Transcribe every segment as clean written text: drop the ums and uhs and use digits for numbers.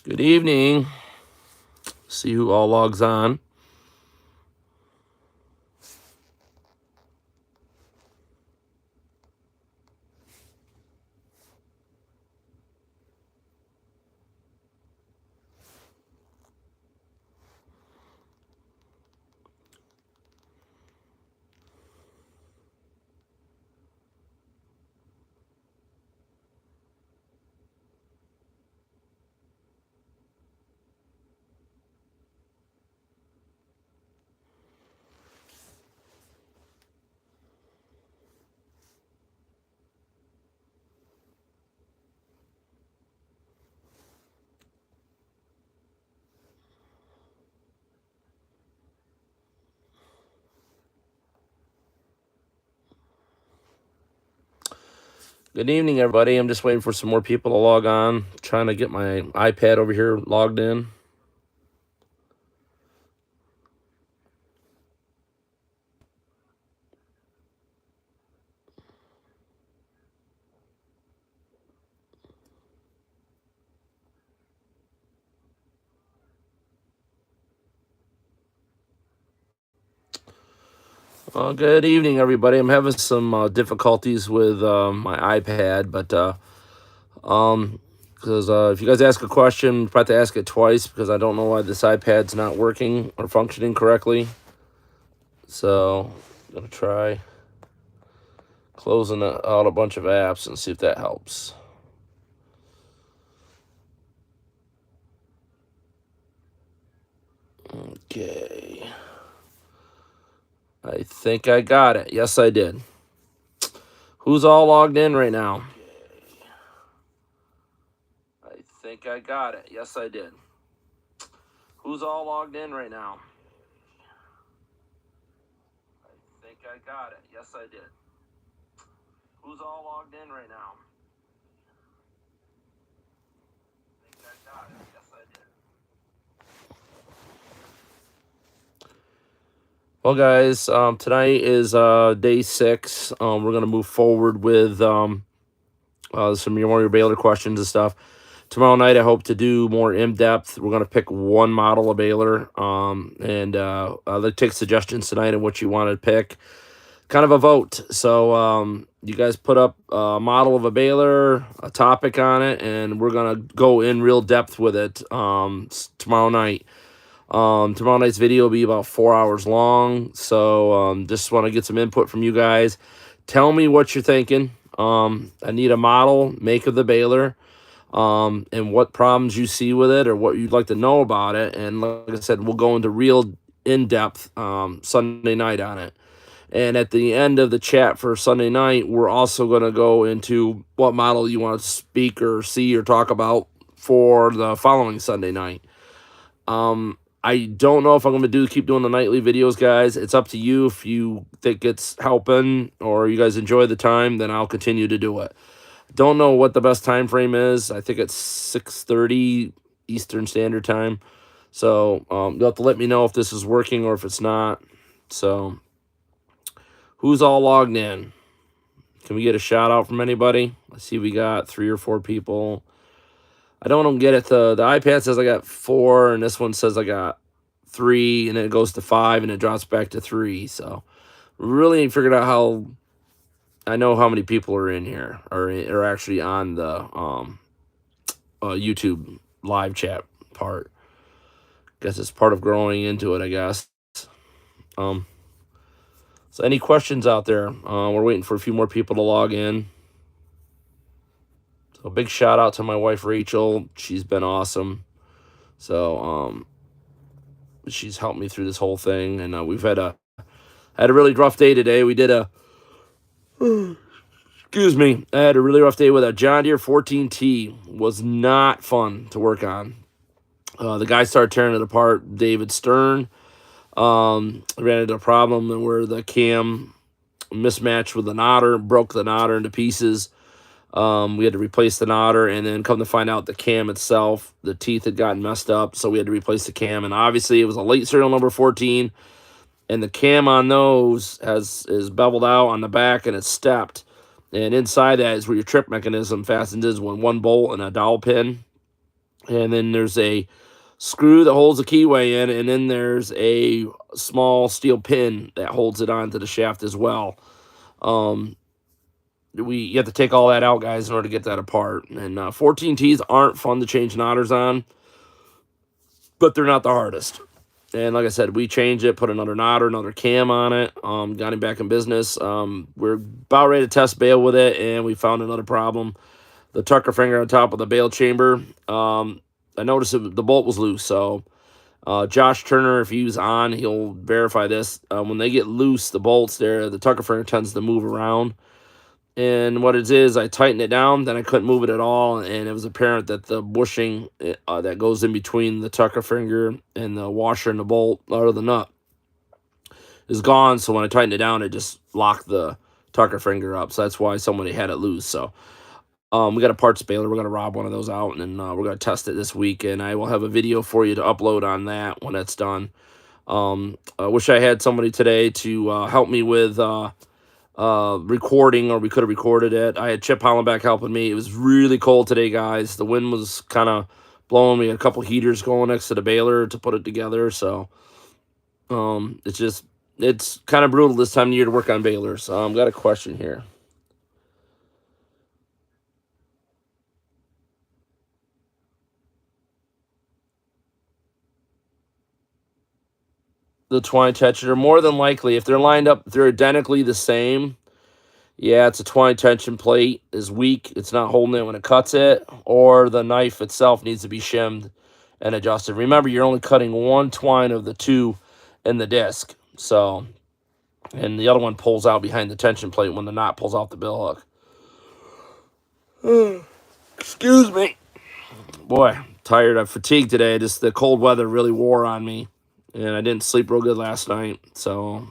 Good evening. See who all logs on. Good evening, everybody. I'm just waiting for some more people to log on. Trying to get my iPad over here logged in. Good evening, everybody. I'm having some difficulties with my iPad, but because if you guys ask a question, you have to ask it twice because I don't know why this iPad's not working or functioning correctly. So I'm gonna try closing out a bunch of apps and see if that helps. Okay. I think I got it. Yes, I did. Who's all logged in right now? I think I got it. Yes, I did. Who's all logged in right now? I think I got it. Yes, I did. Who's all logged in right now? I think I got it. Yes, I did. Well, guys, tonight is day 6. We're gonna move forward with some more your Baler questions and stuff. Tomorrow night, I hope to do more in depth. We're gonna pick one model of Baler, and let's take suggestions tonight on what you want to pick. Kind of a vote. So you guys put up a model of a Baler, a topic on it, and we're gonna go in real depth with it tomorrow night. Tomorrow night's video will be about 4 hours long. So just want to get some input from you guys. Tell me what you're thinking. I need a model, make of the Baler, and what problems you see with it or what you'd like to know about it. And like I said, we'll go into real in-depth Sunday night on it. And at the end of the chat for Sunday night, we're also going to go into what model you want to speak or see or talk about for the following Sunday night. I don't know if I'm going to keep doing the nightly videos, guys. It's up to you. If you think it's helping or you guys enjoy the time, then I'll continue to do it. Don't know what the best time frame is. I think it's 6:30 Eastern Standard Time. So you'll have to let me know if this is working or if it's not. So who's all logged in? Can we get a shout out from anybody? I see we got 3 or 4 people. I don't get it. The iPad says I got 4, and this one says I got 3, and then it goes to 5, and it drops back to 3. So really ain't figured out how. I know how many people are in here or are actually on the YouTube live chat part. Guess it's part of growing into it, I guess. So any questions out there? We're waiting for a few more people to log in. So big shout out to my wife Rachel. She's been awesome. So she's helped me through this whole thing, and we've had a really rough day today. We did a excuse me. I had a really rough day with a John Deere 14T. Was not fun to work on. The guy started tearing it apart. David Stern ran into a problem where the cam mismatched with the knotter, broke the knotter into pieces. We had to replace the knotter, and then come to find out the cam itself, the teeth had gotten messed up, so we had to replace the cam. And obviously, it was a late serial number 14, and the cam on those is beveled out on the back, and it's stepped. And inside that is where your trip mechanism fastens is, one bolt and a dowel pin. And then there's a screw that holds the keyway in, and then there's a small steel pin that holds it onto the shaft as well. Um, you have to take all that out, guys, in order to get that apart. And 14Ts aren't fun to change knotters on, but they're not the hardest. And like I said, we changed it, put another knotter, another cam on it, got him back in business. We're about ready to test bail with it, and we found another problem. The tucker finger on top of the bail chamber. I noticed the bolt was loose, so Josh Turner, if he was on, he'll verify this. When they get loose, the bolts there, the tucker finger tends to move around. And what it is, I tightened it down, then I couldn't move it at all, and it was apparent that the bushing that goes in between the tucker finger and the washer and the bolt, or the nut, is gone. So when I tightened it down, it just locked the tucker finger up. So that's why somebody had it loose. So we got a parts baler. We're going to rob one of those out, and then we're going to test it this week, and I will have a video for you to upload on that when it's done. I wish I had somebody today to help me with recording, or we could have recorded it. I had Chip Hollenbeck helping me. It was really cold today, guys. The wind was kind of blowing me. A couple heaters going next to the baler to put it together. So it's kind of brutal this time of year to work on balers. Got a question here. The twine tensioner, more than likely, if they're lined up, they're identically the same. Yeah, it's a twine tension plate is weak. It's not holding it when it cuts it, or the knife itself needs to be shimmed and adjusted. Remember, you're only cutting one twine of the two in the disc. So, and the other one pulls out behind the tension plate when the knot pulls off the bill hook. Excuse me. Boy, I'm tired. I'm fatigued today. Just the cold weather really wore on me, and I didn't sleep real good last night. So,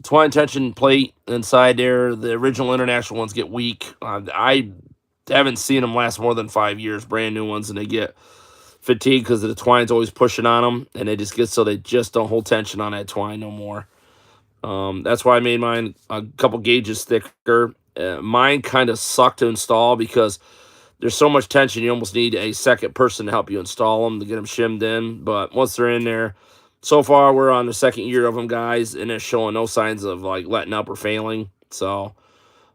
twine tension plate inside there, the original international ones get weak. I haven't seen them last more than 5 years, brand new ones, and they get fatigued because the twine's always pushing on them, and they just get so they just don't hold tension on that twine no more. That's why I made mine a couple gauges thicker. Mine kind of suck to install because there's so much tension, you almost need a second person to help you install them to get them shimmed in. But once they're in there, so far we're on the second year of them, guys, and it's showing no signs of like letting up or failing. So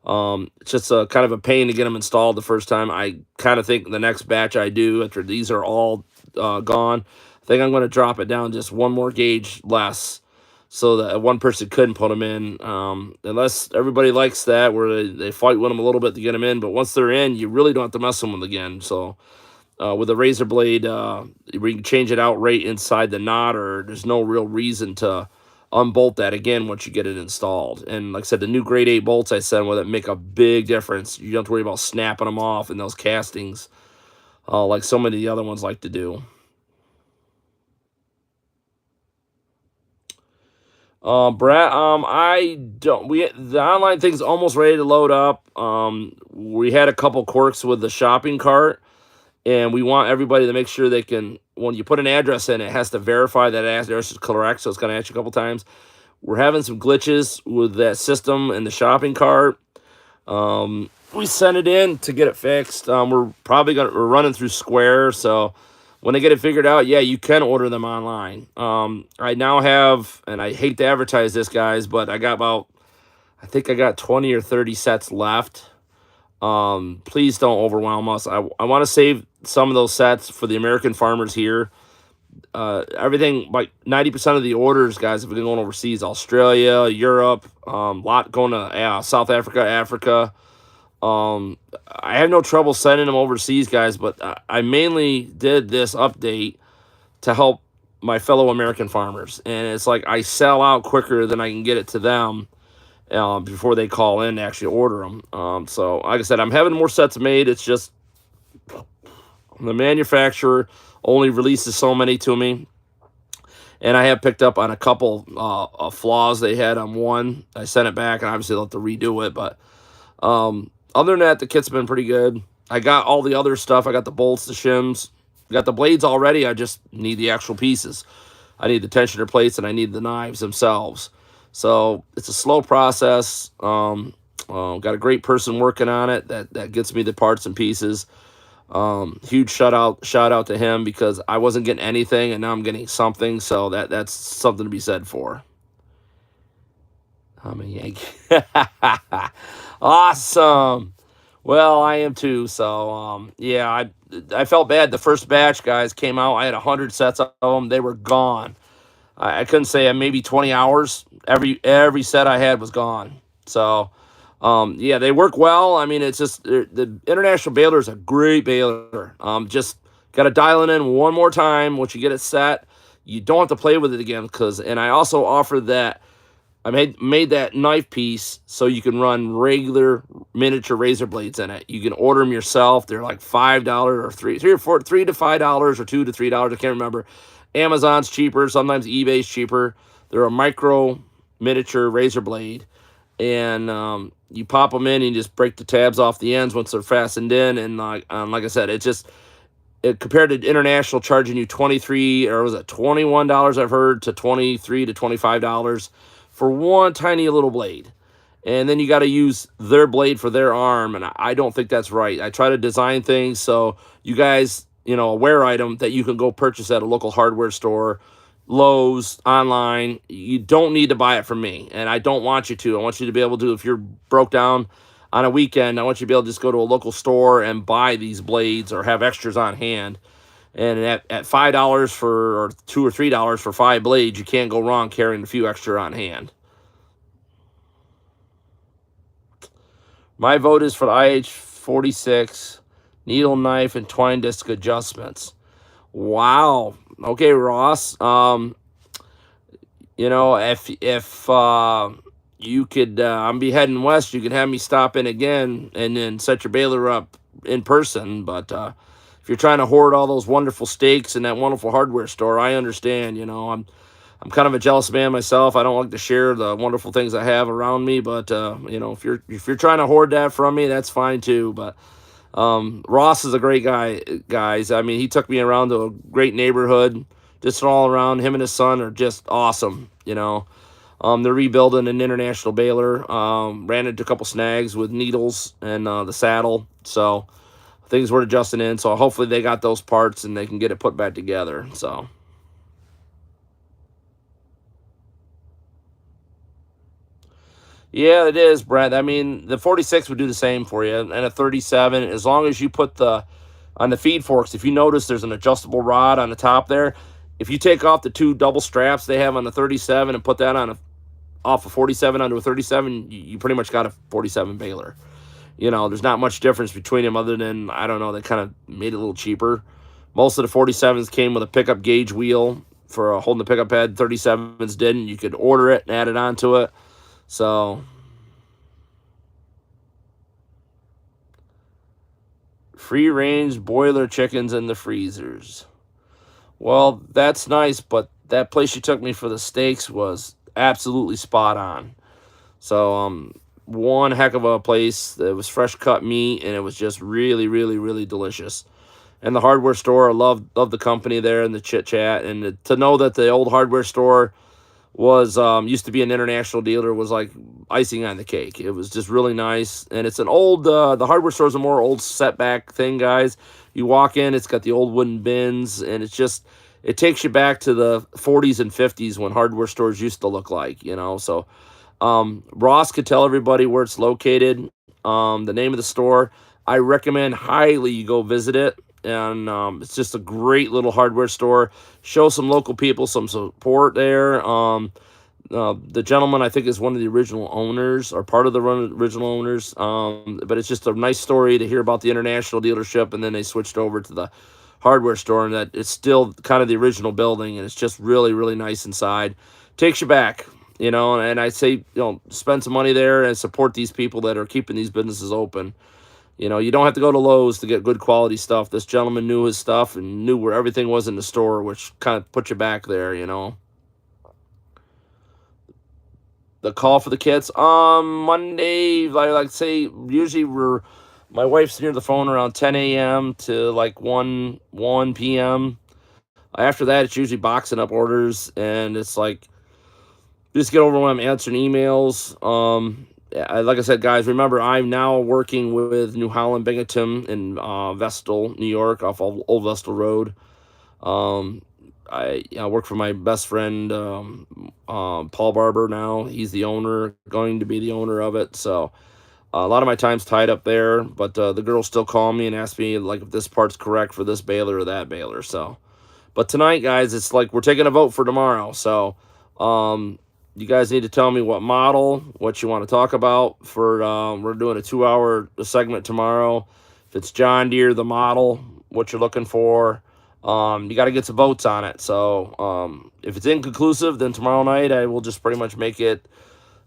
it's just a kind of a pain to get them installed the first time. I kind of think the next batch I do after these are all gone, I think I'm going to drop it down just one more gauge less, so that one person couldn't put them in, unless everybody likes that, where they fight with them a little bit to get them in. But once they're in, you really don't have to mess them with again. So with a razor blade, we can change it out right inside the knot, or there's no real reason to unbolt that again once you get it installed. And like I said, the new grade 8 bolts I sent with it make a big difference. You don't have to worry about snapping them off in those castings, like so many of the other ones like to do. Brett, I don't. The online thing's almost ready to load up. We had a couple quirks with the shopping cart, and we want everybody to make sure they can. When you put an address in, it has to verify that address is correct. So it's going to ask you a couple times. We're having some glitches with that system in the shopping cart. We sent it in to get it fixed. We're running through Square, so when they get it figured out, yeah, you can order them online. I now have, and I hate to advertise this, guys, but I think I got 20 or 30 sets left. Please don't overwhelm us. I want to save some of those sets for the American farmers here. Everything, like 90% of the orders, guys, have been going overseas, Australia, Europe, lot going to South Africa, Africa. I have no trouble sending them overseas, guys, but I mainly did this update to help my fellow American farmers. And it's like I sell out quicker than I can get it to them before they call in to actually order them. So, like I said, I'm having more sets made. It's just the manufacturer only releases so many to me. And I have picked up on a couple of flaws they had on one. I sent it back, and obviously they'll have to redo it. But other than that, the kit's been pretty good. I got all the other stuff. I got the bolts, the shims. Got the blades already. I just need the actual pieces. I need the tensioner plates, and I need the knives themselves. So it's a slow process. Got a great person working on it that gets me the parts and pieces. Huge shout out to him because I wasn't getting anything and now I'm getting something. So that's something to be said for. I'm a Yankee. Awesome. Well, I am too. So, yeah, I felt bad. The first batch guys came out. I had 100 sets of them. They were gone. I couldn't say maybe 20 hours. Every set I had was gone. So, yeah, they work well. I mean, it's just the International Baler is a great baler. Just got to dial it in one more time. Once you get it set, you don't have to play with it again. And I also offer that I made that knife piece so you can run regular miniature razor blades in it. You can order them yourself. They're like $5 or three to $5 or $2 to $3. I can't remember. Amazon's cheaper. Sometimes eBay's cheaper. They're a micro miniature razor blade, and you pop them in and you just break the tabs off the ends once they're fastened in. And like I said, compared to International charging you 23 or was it $21 I've heard to 23 to $25 for one tiny little blade. And then you got to use their blade for their arm, and I don't think that's right. I try to design things so you guys, a wear item that you can go purchase at a local hardware store, Lowe's, online. You don't need to buy it from me, and I don't want you to. I want you to be able to, if you're broke down on a weekend, I want you to be able to just go to a local store and buy these blades or have extras on hand. And at $5 for or $2 or $3 for 5 blades, you can't go wrong carrying a few extra on hand. My vote is for the IH46 needle, knife, and twine disc adjustments. Wow. Okay, Ross. If you could, I'm be heading west. You could have me stop in again and then set your baler up in person. But if you're trying to hoard all those wonderful steaks in that wonderful hardware store, I understand. I'm kind of a jealous man myself. I don't like to share the wonderful things I have around me. But if you're trying to hoard that from me, that's fine too. But Ross is a great guy, guys. I mean, he took me around to a great neighborhood, just all around. Him and his son are just awesome. They're rebuilding an International baler. Ran into a couple snags with needles and the saddle, so things were adjusting in. So hopefully they got those parts and they can get it put back together. So. Yeah, it is, Brett. I mean, the 46 would do the same for you, and a 37, as long as you put on the feed forks, if you notice there's an adjustable rod on the top there, if you take off the two double straps they have on the 37 and put that off a 47 onto a 37, you pretty much got a 47 baler. There's not much difference between them other than, I don't know, they kind of made it a little cheaper. Most of the 47s came with a pickup gauge wheel for holding the pickup head. 37s didn't. You could order it and add it onto it. So, free range boiler chickens in the freezers. Well, that's nice, but that place you took me for the steaks was absolutely spot on. So, one heck of a place. It was fresh cut meat, and it was just really, really, really delicious. And the hardware store, I love the company there and the chit chat, and to know that the old hardware store was used to be an International dealer was like icing on the cake. It was just really nice, and it's an old the hardware store is a more old setback thing, guys. You walk in, it's got the old wooden bins, and it takes you back to the 40s and 50s when hardware stores used to look like. So Ross could tell everybody where it's located, the name of the store. I recommend highly you go visit it. And it's just a great little hardware store. Show some local people some support there. The gentleman, I think, is one of the original owners or part of the original owners. But it's just a nice story to hear about the International dealership, and then they switched over to the hardware store, and that it's still kind of the original building, and it's just really, really nice inside. Takes you back, and I say, spend some money there and support these people that are keeping these businesses open. You don't have to go to Lowe's to get good quality stuff. This gentleman knew his stuff and knew where everything was in the store, which kind of put you back there. The call for the kits Monday, like say, usually my wife's near the phone around 10 a.m. to like 1 p.m. After that, it's usually boxing up orders, and it's like just get over when I'm answering emails. like I said, guys, remember I'm now working with New Holland Binghamton in Vestal, New York, off of Old Vestal Road. Um, I work for my best friend Paul Barber now. He's the owner, going to be the owner of it. So a lot of my time's tied up there, but the girls still call me and ask me like if this part's correct for this baler or that baler. So, but tonight, guys, it's like we're taking a vote for tomorrow. So, you guys need to tell me what model, what you want to talk about for. We're doing a 2-hour segment tomorrow. If it's John Deere, the model, what you're looking for. You got to get some votes on it. So, if it's inconclusive, then tomorrow night I will just pretty much make it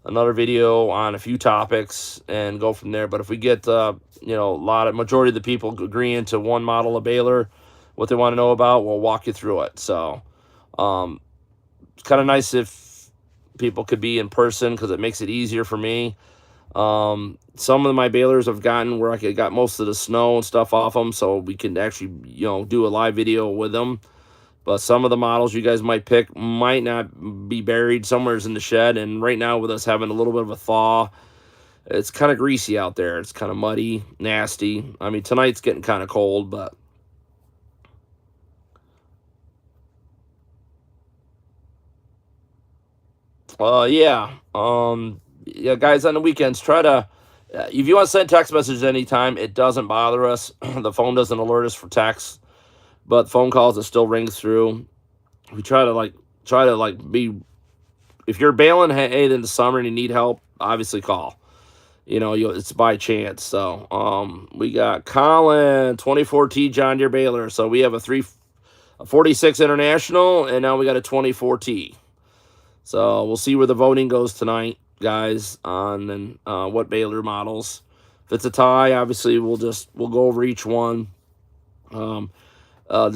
another video on a few topics and go from there. But if we get majority of the people agreeing to one model of baler, what they want to know about, we'll walk you through it. So it's kind of nice if people could be in person because it makes it easier for me. Some of my balers have gotten where I got most of the snow and stuff off them, so we can actually do a live video with them. But some of the models you guys might pick might not be buried somewhere in the shed. And right now, with us having a little bit of a thaw, it's kind of greasy out there. It's kind of muddy, nasty. I mean, tonight's getting kind of cold, but yeah. Yeah, guys, on the weekends, try to. If you want to send text messages anytime, it doesn't bother us. The phone doesn't alert us for text, but phone calls, it still rings through. We try to be. If you're baling hay in the summer and you need help, obviously call. It's by chance. So we got Colin 24T John Deere baler. So we have a 46 International, and now we got a 24T. So we'll see where the voting goes tonight, guys, on what baler models. If it's a tie, obviously we'll go over each one. The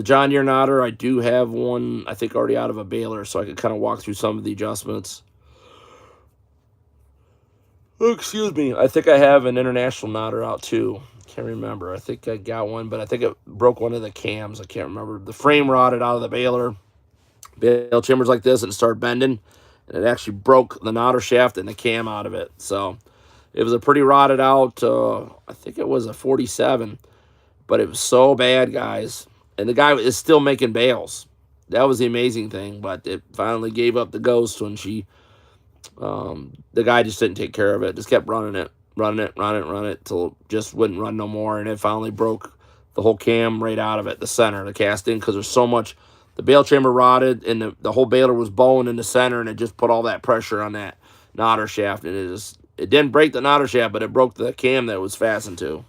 John Deere Nodder, I do have one, I think, already out of a baler, so I could kind of walk through some of the adjustments. Oh, excuse me. I think I have an International Nodder out, too. Can't remember. I think I got one, but I think it broke one of the cams. I can't remember. The frame rotted out of the baler. Bale chambers like this, and it started bending, and it actually broke the Nodder shaft and the cam out of it. So it was a pretty rotted out, I think it was a 47, but it was so bad, guys. And the guy is still making bales. That was the amazing thing, but it finally gave up the ghost when the guy just didn't take care of it. Just kept running it till it just wouldn't run no more, and it finally broke the whole cam right out of it, the center, the casting, because there's so much. The bale chamber rotted, and the whole baler was bowing in the center, and it just put all that pressure on that Nodder shaft, and it didn't break the Nodder shaft, but it broke the cam that it was fastened to.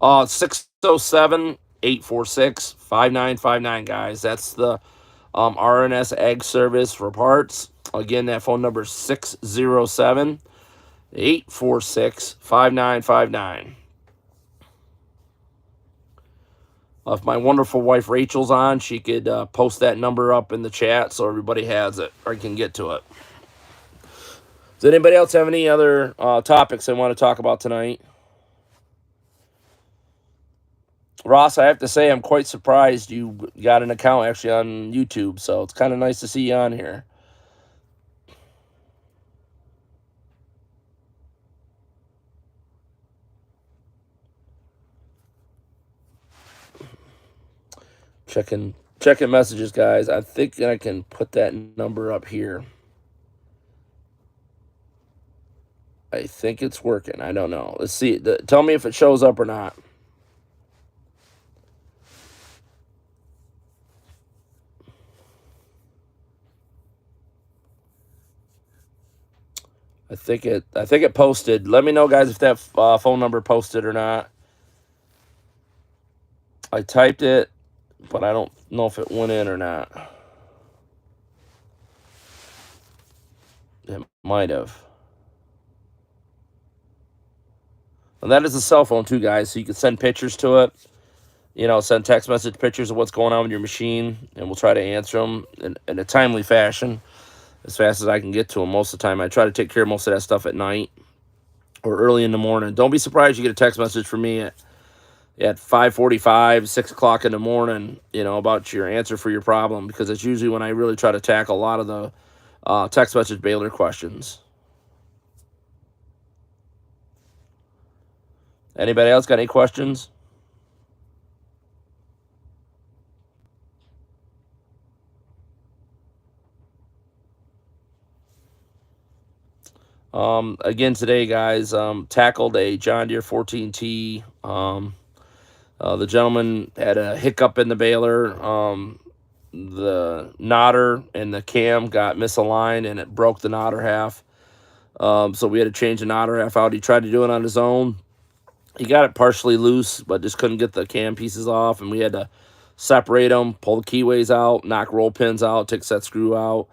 607-846-5959, guys. That's the RNS Ag Service for parts. Again, that phone number is 607-846-5959. If my wonderful wife Rachel's on, she could post that number up in the chat so everybody has it or can get to it. Does anybody else have any other topics they want to talk about tonight? Ross, I have to say I'm quite surprised you got an account actually on YouTube, so it's kind of nice to see you on here. Checking messages, guys. I think I can put that number up here. I think it's working. I don't know. Let's see. Tell me if it shows up or not. I think it posted. Let me know, guys, if that phone number posted or not. I typed it, but I don't know if it went in or not. It might have. And that is a cell phone too, guys, so you can send pictures to it. Send text message pictures of what's going on with your machine, and we'll try to answer them in a timely fashion, as fast as I can get to them. Most of the time, I try to take care of most of that stuff at night or early in the morning. Don't be surprised you get a text message from me at 5:45, 6 o'clock in the morning, about your answer for your problem, because it's usually when I really try to tackle a lot of the Text message baler questions. Anybody else got any questions? Again today, guys, tackled a John Deere 14T. The gentleman had a hiccup in the baler. The nodder and the cam got misaligned and it broke the nodder half. So we had to change the nodder half out. He tried to do it on his own. He got it partially loose, but just couldn't get the cam pieces off, and we had to separate them, pull the keyways out, knock roll pins out, take that screw out,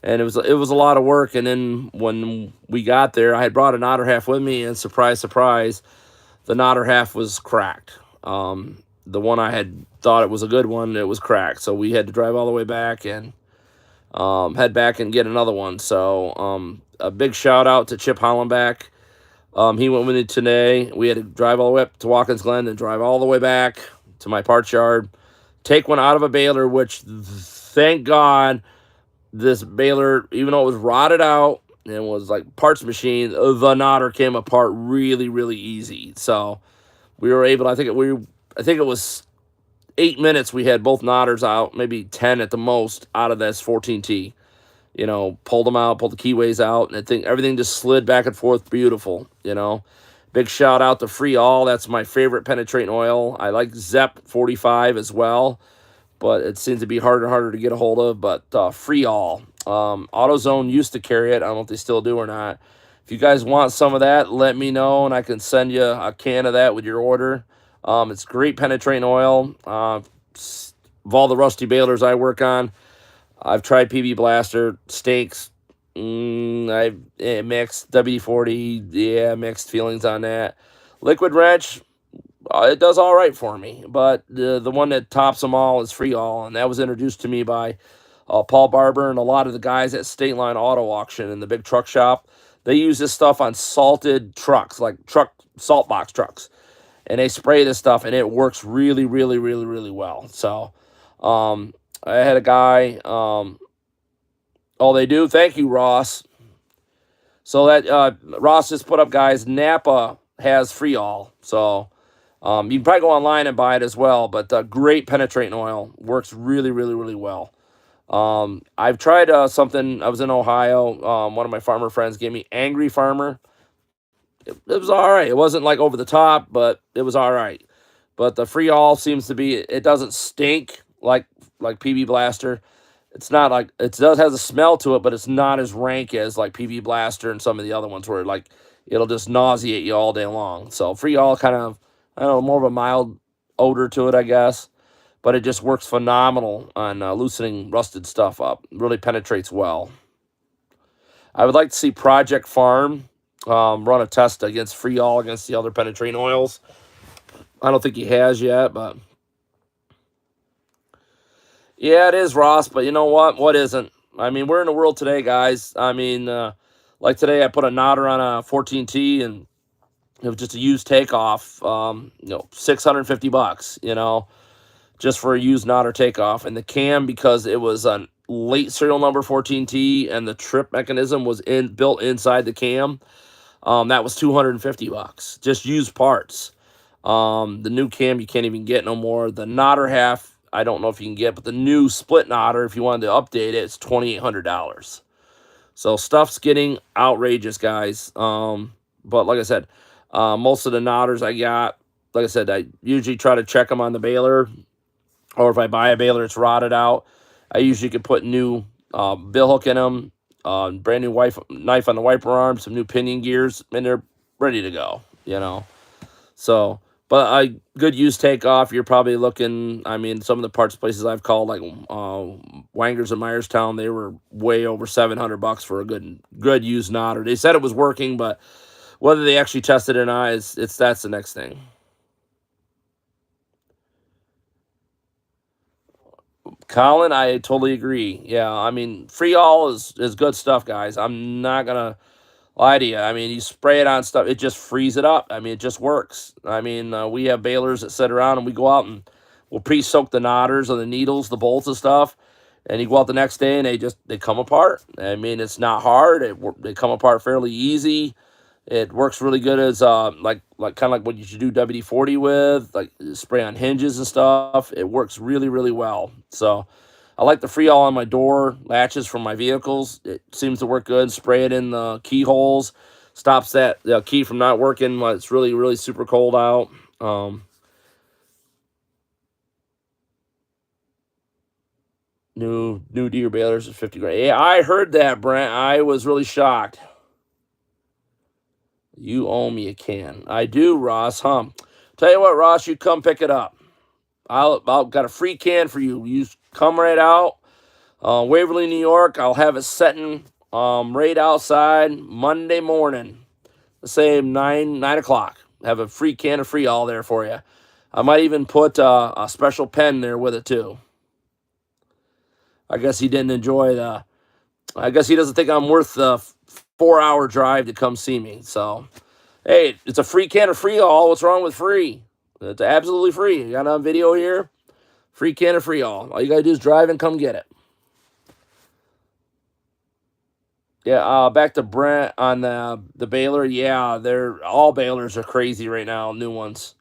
and it was a lot of work. And then when we got there, I had brought a nodder half with me, and surprise, surprise, the nodder half was cracked. The one I had thought it was a good one, it was cracked. So we had to drive all the way back and head back and get another one. So a big shout out to Chip Hollenbach. He went with me today. We had to drive all the way up to Watkins Glen and drive all the way back to my parts yard, take one out of a baler, which thank God this baler, even though it was rotted out and was like parts machine, the nodder came apart really, really easy. So we were able, I think it was 8 minutes we had both nodders out, maybe 10 at the most out of this 14T. Pulled them out, pulled the keyways out, and I think everything just slid back and forth beautiful. Big shout out to Free All. That's my favorite penetrating oil. I like Zep 45 as well, but it seems to be harder and harder to get a hold of. But Free All. AutoZone used to carry it. I don't know if they still do or not. If you guys want some of that, let me know, and I can send you a can of that with your order. It's great penetrating oil. Of all the rusty balers I work on, I've tried PB Blaster, stinks. I've mixed WD-40, yeah, mixed feelings on that. Liquid Wrench, it does all right for me, but the one that tops them all is Free All, and that was introduced to me by Paul Barber and a lot of the guys at State Line Auto Auction in the big truck shop. They use this stuff on salted trucks, like salt box trucks, and they spray this stuff, and it works really, really, really, really well. So, I had a guy. Oh, they do. Thank you, Ross. So that Ross just put up, guys. Napa has Free All, so you can probably go online and buy it as well. But great penetrating oil, works really, really, really well. I've tried something. I was in Ohio. One of my farmer friends gave me Angry Farmer. It was all right. It wasn't like over the top, but it was all right. But the Free All seems to be. It doesn't stink like PB Blaster. It's not like it does has a smell to it, but it's not as rank as like PB Blaster and some of the other ones where like it'll just nauseate you all day long. So Free All kind of, I don't know, more of a mild odor to it, I guess, but it just works phenomenal on loosening rusted stuff up. Really penetrates well. I would like to see Project Farm run a test against Free All against the other penetrating oils. I don't think he has yet, but yeah, it is, Ross, but you know what? What isn't? I mean, we're in the world today, guys. I mean, like today, I put a nodder on a 14T, and it was just a used takeoff. $650. Just for a used nodder takeoff, and the cam, because it was a late serial number 14T, and the trip mechanism was built inside the cam. That was $250. Just used parts. The new cam you can't even get no more. The nodder half, I don't know if you can get, but the new split nodder, if you wanted to update it, it's $2,800. So stuff's getting outrageous, guys. But like I said, most of the nodders I got, like I said, I usually try to check them on the baler, or if I buy a baler, it's rotted out. I usually could put new bill hook in them, brand new knife on the wiper arm, some new pinion gears, and they're ready to go. So. But a good used takeoff, you're probably looking, I mean, some of the parts places I've called, like Wangers and Myerstown, they were way over $700 for a good used nodder. They said it was working, but whether they actually tested it or not, that's the next thing. Colin, I totally agree. Yeah, I mean, Free All is good stuff, guys. I'm not going to lie to you. I mean, you spray it on stuff, it just frees it up. I mean, it just works. I mean, we have balers that sit around and we go out and we'll pre-soak the nodders or the needles, the bolts and stuff. and you go out the next day and they come apart. I mean, it's not hard. They come apart fairly easy. It works really good as like kind of like what you should do WD-40 with, like spray on hinges and stuff. It works really really well. So I like the Freol on my door latches from my vehicles. It seems to work good. Spray it in the keyholes, stops that key from not working when it's really really super cold out. New deer balers is 50 grand. Yeah, I heard that, Brent. I was really shocked. You owe me a can. I do, Ross. Tell you what, Ross, you come pick it up. I'll got a free can for you. You come right out, Waverly, New York. I'll have it setting right outside Monday morning. The same 9 o'clock. Have a free can of Freol there for you. I might even put a special pen there with it too. I guess he didn't enjoy the. I guess he doesn't think I'm worth the 4-hour drive to come see me. So, hey, it's a free can of Freol. What's wrong with free? It's absolutely free. You got it on video here. Free can of Freol. All you gotta do is drive and come get it. Yeah, back to Brent on the Baler. Yeah, they're all Balers are crazy right now, new ones.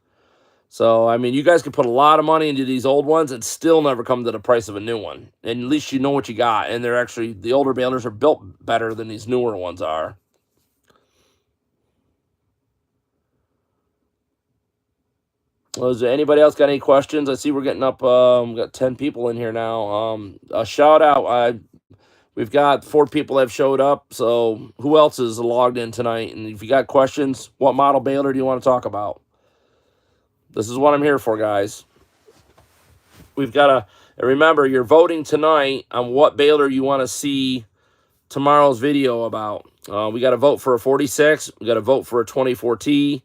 So I mean, you guys can put a lot of money into these old ones and still never come to the price of a new one. And at least you know what you got. And they're actually the older Balers are built better than these newer ones are. Well, is there anybody else got any questions? I see we're getting up. We got 10 people in here now. A shout out. We've got 4 people that have showed up. So who else is logged in tonight? And if you got questions, what model Baler do you want to talk about? This is what I'm here for, guys. We've got to remember you're voting tonight on what Baler you want to see tomorrow's video about. We got to vote for a 46. We got to vote for a 24T.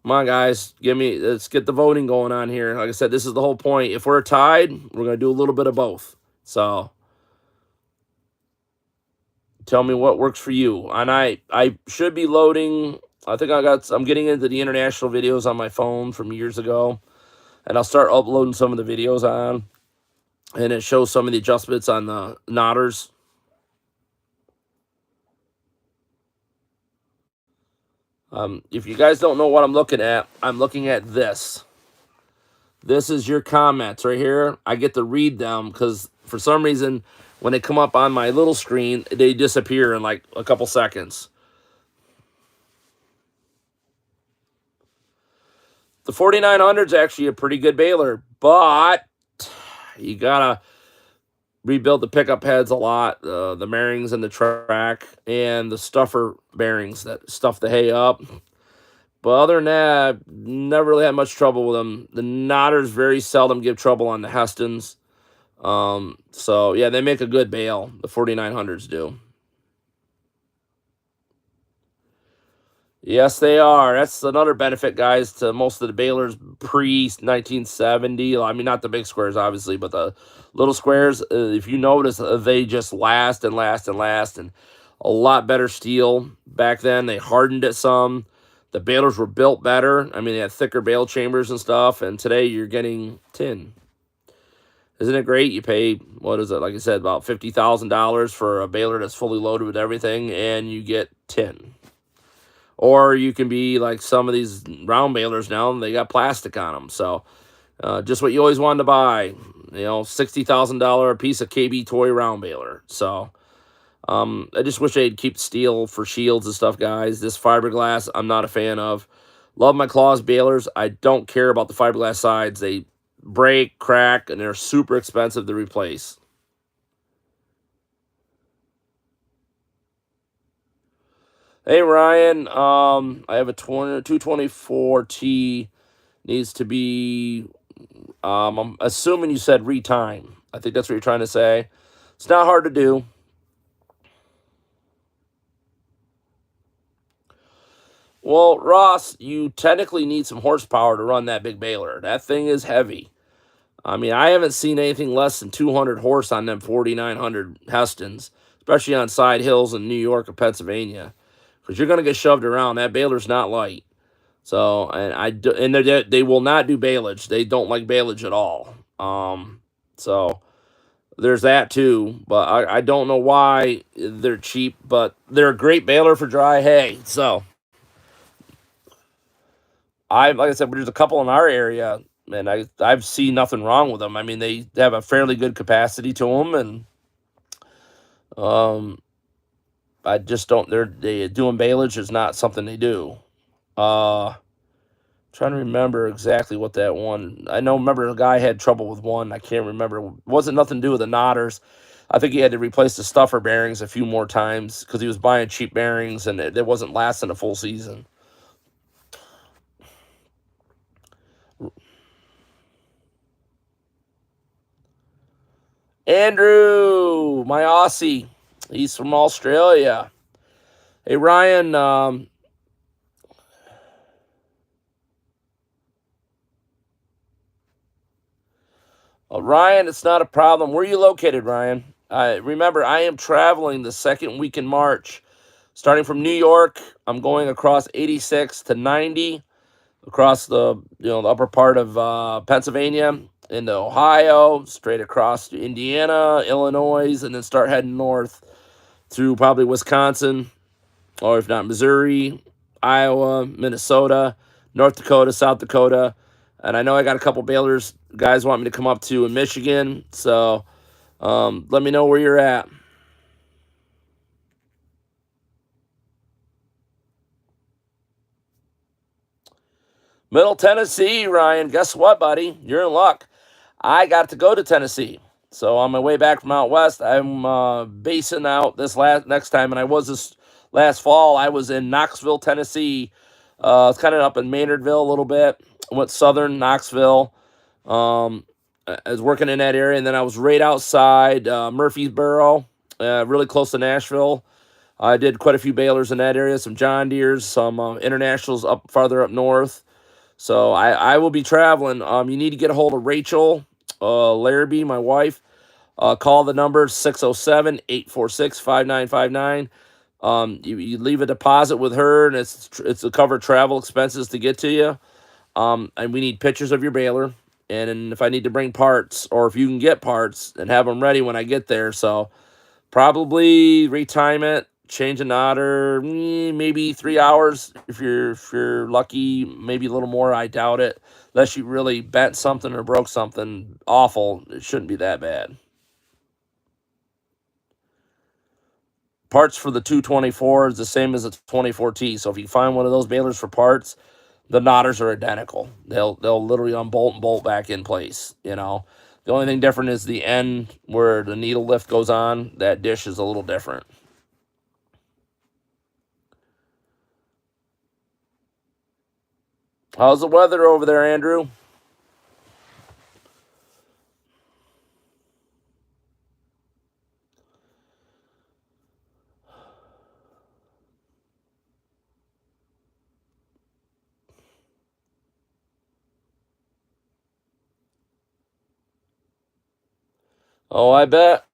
Come on, guys. Let's get the voting going on here. Like I said, this is the whole point. If we're tied, we're going to do a little bit of both. So tell me what works for you. And I should be loading. I think I'm getting into the international videos on my phone from years ago. And I'll start uploading some of the videos on. And it shows some of the adjustments on the knotters. If you guys don't know what I'm looking at this. This is your comments right here. I get to read them because for some reason, when they come up on my little screen, they disappear in like a couple seconds. The 4900 is actually a pretty good baler, but you gotta rebuild the pickup heads a lot, the bearings and the track, and the stuffer bearings that stuff the hay up. But other than that, never really had much trouble with them. The knotters very seldom give trouble on the Hestons. So yeah, they make a good bale. The 4900s do. Yes, they are. That's another benefit, guys, to most of the balers pre 1970. I mean, not the big squares, obviously, but the little squares. If you notice, they just last and last and last, and a lot better steel back then. They hardened it some. The balers were built better. I mean, they had thicker bale chambers and stuff. And today you're getting tin. Isn't it great? You pay, what is it, like I said, about $50,000 for a baler that's fully loaded with everything, and you get tin. Or you can be like some of these round balers now, and they got plastic on them. So just what you always wanted to buy. You know, $60,000 piece of KB toy round baler. So I just wish they'd keep steel for shields and stuff, guys. This fiberglass, I'm not a fan of. Love my Claws balers. I don't care about the fiberglass sides. They break, crack, and they're super expensive to replace. Hey, Ryan. I have a 224T. Needs to be, I'm assuming you said retime. I think that's what you're trying to say. It's not hard to do. Well, Ross, you technically need some horsepower to run that big baler. That thing is heavy. I mean, I haven't seen anything less than 200 horse on them 4900 Hestons, especially on side hills in New York or Pennsylvania, because you're going to get shoved around. That baler's not light. So, and they will not do baleage. They don't like baleage at all. So there's that too. But I don't know why they're cheap, but they're a great baler for dry hay. So like I said, there's a couple in our area, and I've seen nothing wrong with them. I mean, they have a fairly good capacity to them, and um, I just don't. They doing baleage is not something they do. Uh, Trying to remember exactly what that one. I know. Remember, a guy had trouble with one. I can't remember. It wasn't nothing to do with the knotters. I think he had to replace the stuffer bearings a few more times because he was buying cheap bearings and it wasn't lasting a full season. Andrew, my Aussie, he's from Australia. Hey Ryan, Ryan, it's not a problem. Where are you located, Ryan? Remember, I am traveling the second week in March, starting from New York. I'm going across 86 to 90, across the upper part of Pennsylvania into Ohio, straight across to Indiana, Illinois, and then start heading north through probably Wisconsin, or if not Missouri, Iowa, Minnesota, North Dakota, South Dakota. And I know I got a couple Baylor's guys want me to come up to in Michigan. So let me know where you're at. Middle Tennessee, Ryan. Guess what, buddy? You're in luck. I got to go to Tennessee. So on my way back from out west, I'm basing out this next time, and I was this last fall. I was in Knoxville, Tennessee. It's kind of up in Maynardville a little bit. I went southern Knoxville. I was working in that area, and then I was right outside Murfreesboro, really close to Nashville. I did quite a few Baylors in that area, some John Deeres, some internationals up farther up north. So I will be traveling. You need to get a hold of Rachel Larrabee, my wife. Call the number 607-846-5959. You leave a deposit with her, and it's to cover travel expenses to get to you. And we need pictures of your baler. And if I need to bring parts, or if you can get parts and have them ready when I get there. So probably retime it, change a knotter, maybe 3 hours if you're lucky, maybe a little more. I doubt it, unless you really bent something or broke something awful. It shouldn't be that bad. Parts for the 224 is the same as the 24T. So if you find one of those balers for parts, the knotters are identical. They'll literally unbolt and bolt back in place. The only thing different is the end where the needle lift goes on. That dish is a little different. How's the weather over there, Andrew? Oh, I bet.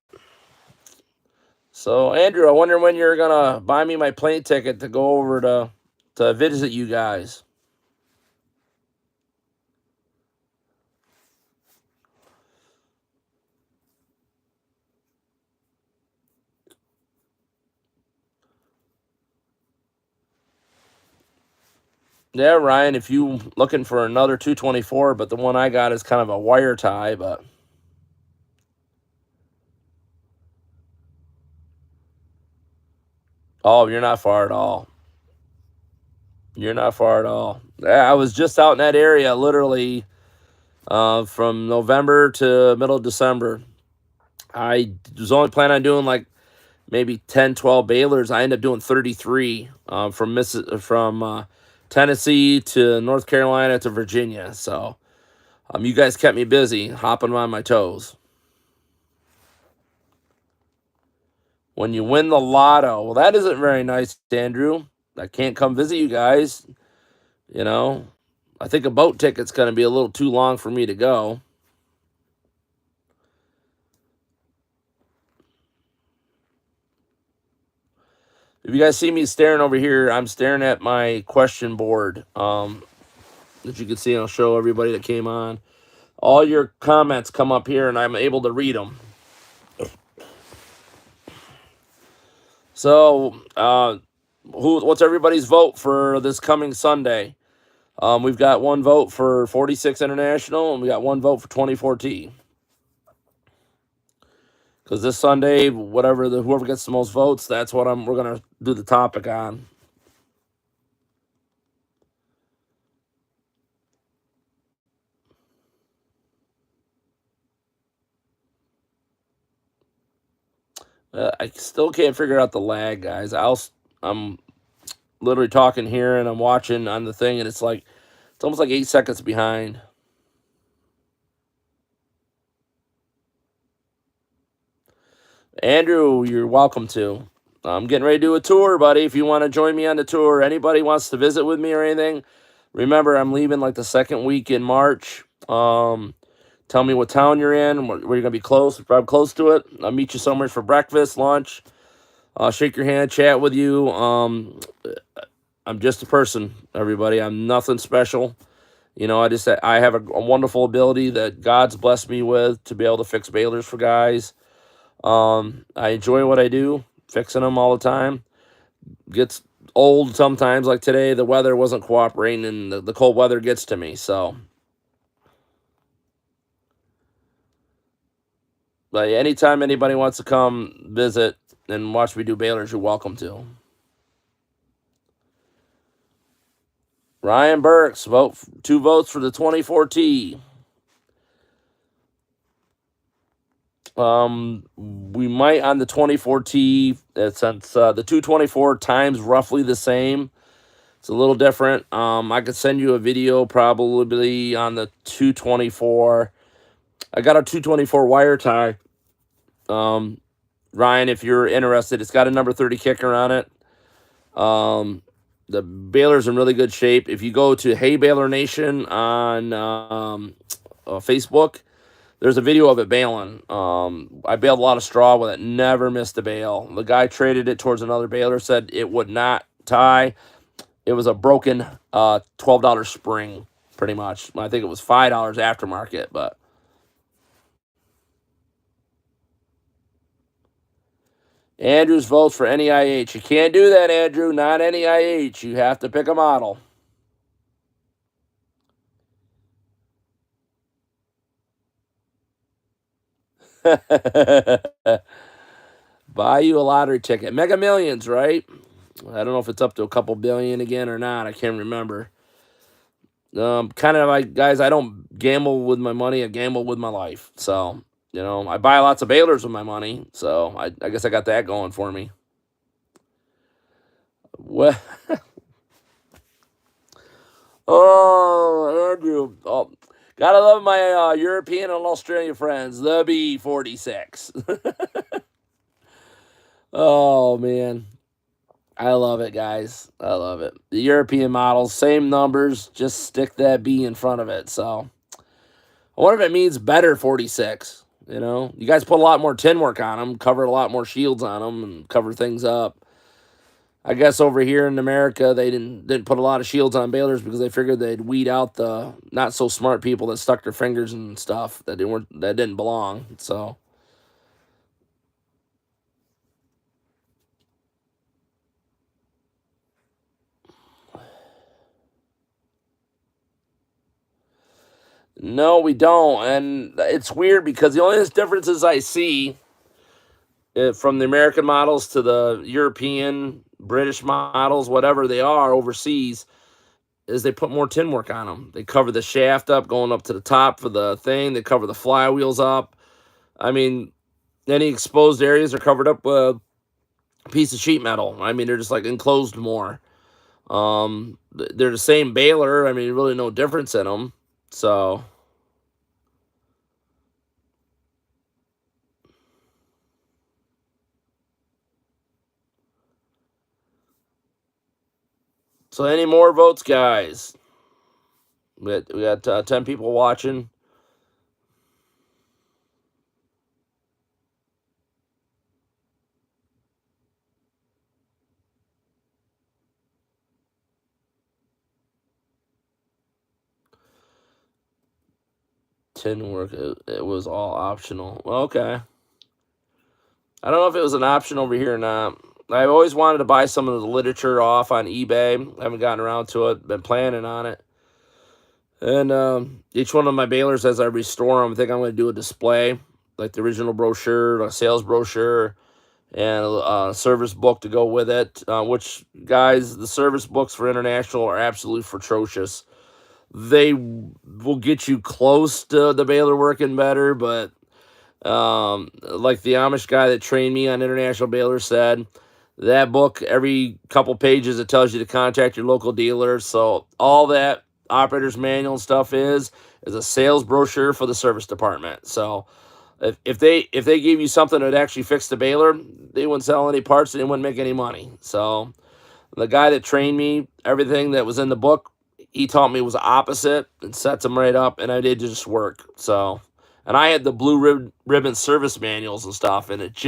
So, Andrew, I wonder when you're gonna buy me my plane ticket to go over to visit you guys. Yeah, Ryan, if you looking for another 224, but the one I got is kind of a wire tie, but oh, you're not far at all. You're not far at all. Yeah, I was just out in that area literally from November to middle of December. I was only planning on doing like maybe 10, 12 Baylors. I ended up doing 33 from Tennessee to North Carolina to Virginia. So you guys kept me busy, hopping on my toes. When you win the lotto, well, that isn't very nice, Andrew. I can't come visit you guys. You know, I think a boat ticket's going to be a little too long for me to go. If you guys see me staring over here, I'm staring at my question board. That you can see, I'll show everybody that came on. All your comments come up here, and I'm able to read them. So, what's everybody's vote for this coming Sunday? We've got one vote for 46 International, and we got one vote for 24T. Because this Sunday, whoever gets the most votes, that's what we're gonna do the topic on. I still can't figure out the lag, guys. I'm literally talking here and I'm watching on the thing, and it's almost like 8 seconds behind. Andrew, you're welcome to. I'm getting ready to do a tour, buddy. If you want to join me on the tour, anybody wants to visit with me or anything, remember I'm leaving like the second week in March. Tell me what town you're in, where you're gonna be close. If I'm close to it, I'll meet you somewhere for breakfast, lunch. I'll shake your hand, chat with you. I'm just a person, everybody. I'm nothing special. I have a wonderful ability that God's blessed me with to be able to fix balers for guys. I enjoy what I do, fixing them all the time. Gets old sometimes, like today. The weather wasn't cooperating, and the cold weather gets to me. So, but anytime anybody wants to come visit and watch me do balers, you're welcome to. Ryan Burks, 2 votes for the 24T. We might on the 24T, since the 224 times roughly the same. It's a little different. I could send you a video probably on the 224. I got a 224 wire tie. Ryan, if you're interested, it's got a number 30 kicker on it. The baler's in really good shape. If you go to Hey Baler Nation on Facebook, there's a video of it baling. I baled a lot of straw with it, never missed a bale. The guy traded it towards another baler, said it would not tie. It was a broken $12 spring, pretty much. I think it was $5 aftermarket, but Andrew's votes for NEIH. You can't do that, Andrew. Not NEIH. You have to pick a model. Buy you a lottery ticket. Mega Millions, right? I don't know if it's up to a couple billion again or not. I can't remember. Kind of like, guys, I don't gamble with my money. I gamble with my life. So, I buy lots of balers with my money. So, I guess I got that going for me. Well, oh, Andrew. Oh, gotta love my European and Australian friends. The B46. Oh, man. I love it, guys. I love it. The European models, same numbers, just stick that B in front of it. So I wonder if it means better 46. You guys put a lot more tin work on them, cover a lot more shields on them, and cover things up. I guess over here in America, they didn't put a lot of shields on balers because they figured they'd weed out the not so smart people that stuck their fingers and stuff that didn't belong. So. No, we don't. And it's weird because the only differences I see from the American models to the European, British models, whatever they are overseas, is they put more tin work on them. They cover the shaft up going up to the top for the thing. They cover the flywheels up. I mean, any exposed areas are covered up with a piece of sheet metal. I mean, they're just like enclosed more. They're the same baler. I mean, really no difference in them. So. So any more votes, guys? We got 10 people watching. Tin work. It was all optional. Okay. I don't know if it was an option over here or not. I've always wanted to buy some of the literature off on eBay. I haven't gotten around to it. Been planning on it. And each one of my balers, as I restore them, I think I'm going to do a display, like the original brochure, a sales brochure, and a service book to go with it. Which, guys, the service books for international are absolutely atrocious. They will get you close to the baler working better, but like the Amish guy that trained me on international baler said, that book, every couple pages, it tells you to contact your local dealer. So all that operator's manual and stuff is a sales brochure for the service department. So if they gave you something that actually fixed the baler, they wouldn't sell any parts and they wouldn't make any money. So the guy that trained me, everything that was in the book, he taught me was the opposite and sets them right up, and I did just work. So, and I had the blue ribbon service manuals and stuff, and it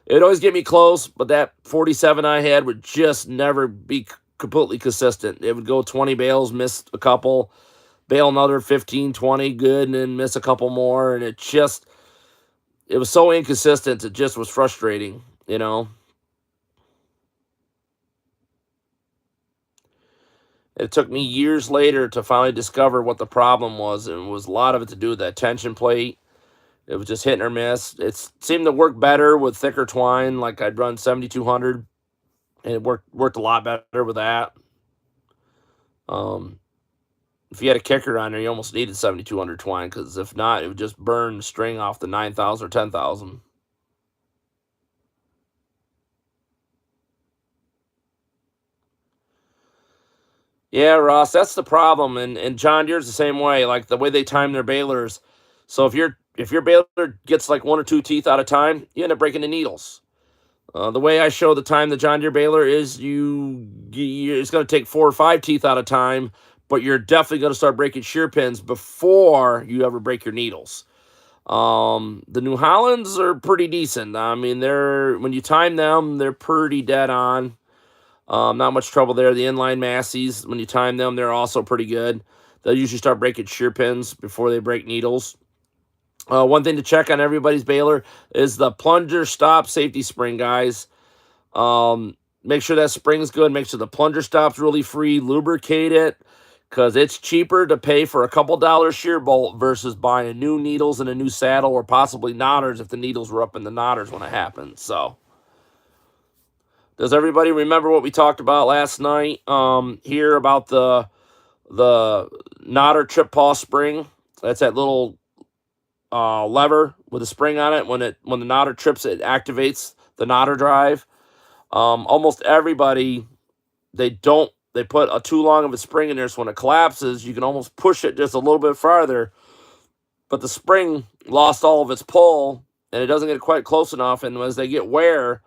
would always get me close, but that 47 I had would just never be completely consistent. It would go 20 bales, miss a couple, bail another 15, 20, good, and then miss a couple more, and it was so inconsistent, it just was frustrating, you know. It took me years later to finally discover what the problem was, and it was a lot of it to do with that tension plate. It was just hit or miss. It seemed to work better with thicker twine, like I'd run 7200, and it worked a lot better with that. Um, if you had a kicker on there, you almost needed 7200 twine, because if not, it would just burn the string off the 9000 or 10,000. Yeah, Ross, that's the problem, and John Deere's the same way. Like the way they time their balers. So if your baler gets like one or two teeth out of time, you end up breaking the needles. The way I show the time the John Deere baler is it's going to take 4 or 5 teeth out of time, but you're definitely going to start breaking shear pins before you ever break your needles. The New Hollands are pretty decent. I mean, when you time them, they're pretty dead on. Not much trouble there. The inline Massies, when you time them, they're also pretty good. They'll usually start breaking shear pins before they break needles. One thing to check on everybody's baler is the plunger stop safety spring, guys. Make sure that spring's good. Make sure the plunger stop's really free. Lubricate it, because it's cheaper to pay for a couple dollars shear bolt versus buying new needles and a new saddle, or possibly knotters if the needles were up in the knotters when it happened. So, does everybody remember what we talked about last night? Here about the knotter trip paw spring. That's that little lever with a spring on it. When the knotter trips, it activates the knotter drive. Almost everybody, they put a too long of a spring in there, so when it collapses, you can almost push it just a little bit farther, but the spring lost all of its pull, and it doesn't get quite close enough, and as they get wear,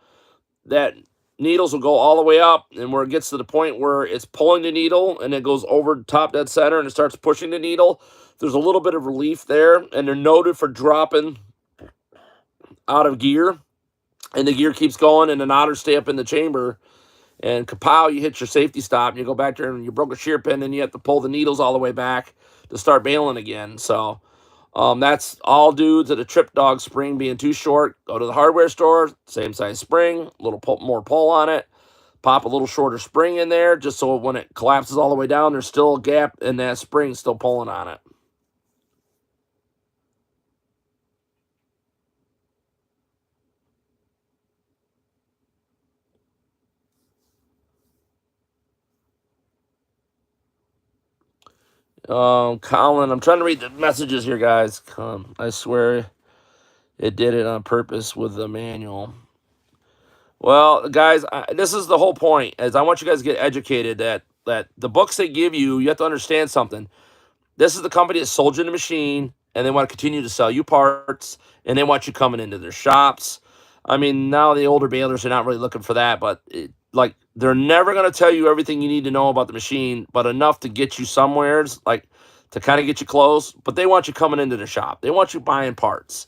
that needles will go all the way up, and where it gets to the point where it's pulling the needle, and it goes over top dead center, and it starts pushing the needle, there's a little bit of relief there, and they're noted for dropping out of gear, and the gear keeps going, and the knotters stay up in the chamber, and kapow, you hit your safety stop, and you go back there, and you broke a shear pin, and you have to pull the needles all the way back to start baling again. So that's all due to the trip dog spring being too short. Go to the hardware store, same size spring, a little more pull on it, pop a little shorter spring in there, just so when it collapses all the way down, there's still a gap in that spring still pulling on it. Colin, I'm trying to read the messages here, guys. I swear it did it on purpose with the manual. Well, guys, this is the whole point. Is I want you guys to get educated that the books they give you, you have to understand something. This is the company that sold you the machine, and they want to continue to sell you parts, and they want you coming into their shops. I mean, now the older balers are not really looking for that, but like they're never going to tell you everything you need to know about the machine, but enough to get you somewheres, like to kind of get you close. But they want you coming into the shop. They want you buying parts.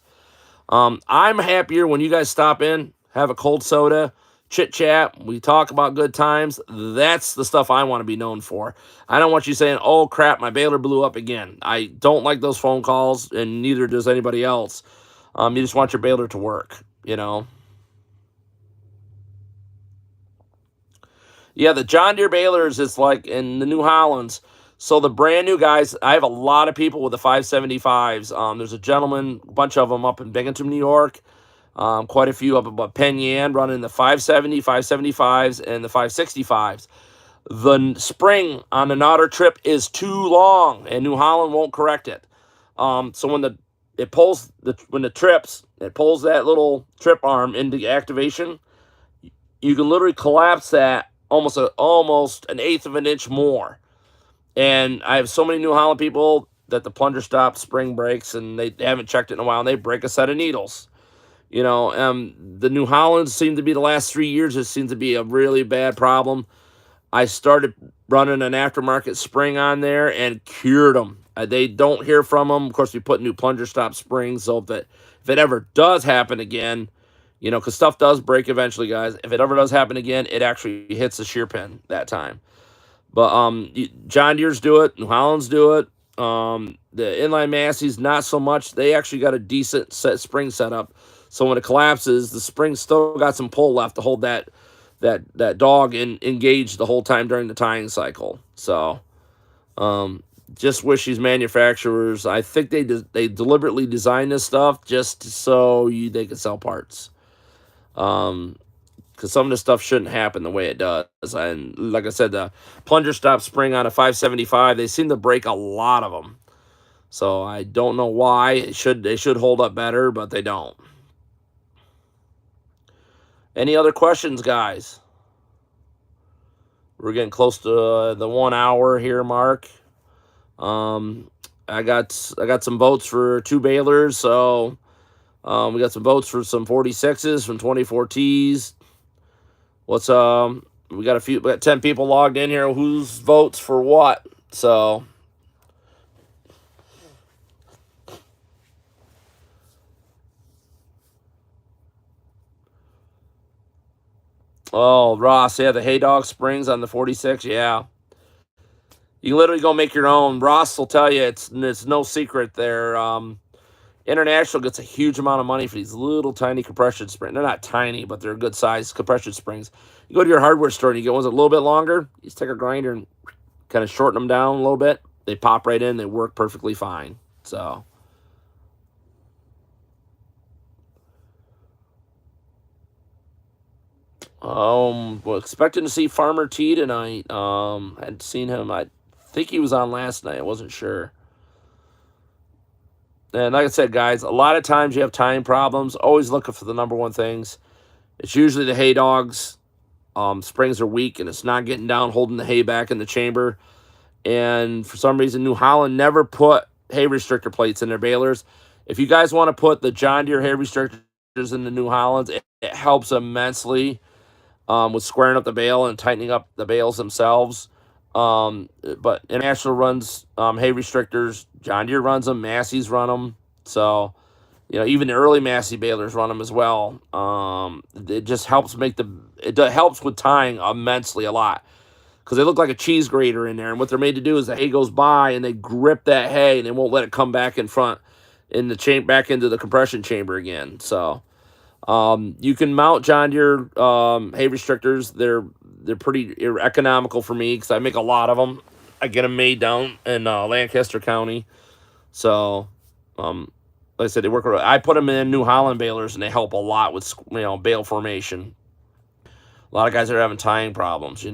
I'm happier when you guys stop in, have a cold soda, chit chat. We talk about good times. That's the stuff I want to be known for. I don't want you saying, "Oh crap, my baler blew up again." I don't like those phone calls, and neither does anybody else. You just want your baler to work, you know. Yeah, the John Deere balers is like in the New Hollands. So the brand new guys, I have a lot of people with the 575s. There's a gentleman, a bunch of them up in Binghamton, New York. Quite a few up about Penn Yan running the 570, 575s, and the 565s. The spring on the Nodder trip is too long, and New Holland won't correct it. So when it pulls when the trips, it pulls that little trip arm into activation. You can literally collapse that almost an eighth of an inch more. And I have so many New Holland people that the plunger stop spring breaks, and they haven't checked it in a while, and they break a set of needles. The New Hollands seem to be the last 3 years. It seems to be a really bad problem. I started running an aftermarket spring on there and cured them. They don't hear from them. Of course, we put new plunger stop springs, so if it ever does happen again, because stuff does break eventually, guys. If it ever does happen again, it actually hits the shear pin that time. But John Deere's do it, New Hollands do it. The inline Massey's not so much. They actually got a decent spring setup, so when it collapses, the spring still got some pull left to hold that dog engaged the whole time during the tying cycle. So, just wish these manufacturers. I think they deliberately designed this stuff just so they can sell parts. Because some of this stuff shouldn't happen the way it does. And like I said, the plunger stop spring on a 575, they seem to break a lot of them. So I don't know why. They should hold up better, but they don't. Any other questions, guys? We're getting close to the 1 hour here, Mark. I got some votes for 2 balers, so we got some votes for some 46s from 24Ts. We got 10 people logged in here. Whose votes for what? So Ross, yeah, the Hay Dog Springs on the 46, yeah. You can literally go make your own. Ross will tell you it's no secret there. International gets a huge amount of money for these little tiny compression springs. They're not tiny, but they're good sized compression springs. You go to your hardware store and you get ones a little bit longer. You just take a grinder and kind of shorten them down a little bit. They pop right in. They work perfectly fine. So, well, expecting to see Farmer T tonight. I'd seen him. I think he was on last night. I wasn't sure. And like I said, guys, a lot of times you have time problems. Always looking for the number one things. It's usually the hay dogs. Springs are weak, and it's not getting down, holding the hay back in the chamber. And for some reason, New Holland never put hay restrictor plates in their balers. If you guys want to put the John Deere hay restrictors in the New Hollands, it helps immensely with squaring up the bale and tightening up the bales themselves. But International runs hay restrictors. John Deere runs them. Massey's run them. So, even the early Massey balers run them as well. It just helps it helps with tying immensely a lot. Because they look like a cheese grater in there. And what they're made to do is the hay goes by and they grip that hay and they won't let it come back in front back into the compression chamber again. So, you can mount John Deere hay restrictors. They're pretty economical for me because I make a lot of them. I get them made down in Lancaster County. So, like I said, they work. I put them in New Holland balers, and they help a lot with bale formation. A lot of guys are having tying problems.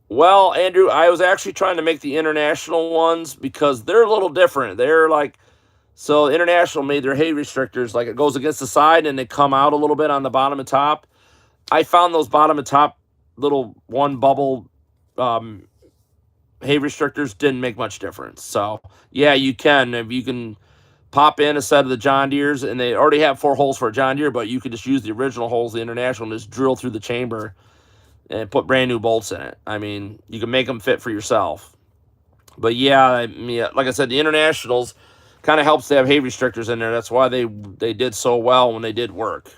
Well, Andrew, I was actually trying to make the International ones because they're a little different. They're like. So International made their hay restrictors like it goes against the side and they come out a little bit on the bottom and top. I found those bottom and top little one bubble hay restrictors didn't make much difference. So yeah, you can pop in a set of the John Deeres, and they already have 4 holes for a John Deere, but you could just use the original holes, the International, and just drill through the chamber and put brand new bolts in it. I mean, you can make them fit for yourself. But yeah, like I said, the Internationals kind of helps to have hay restrictors in there. That's why they did so well when they did work.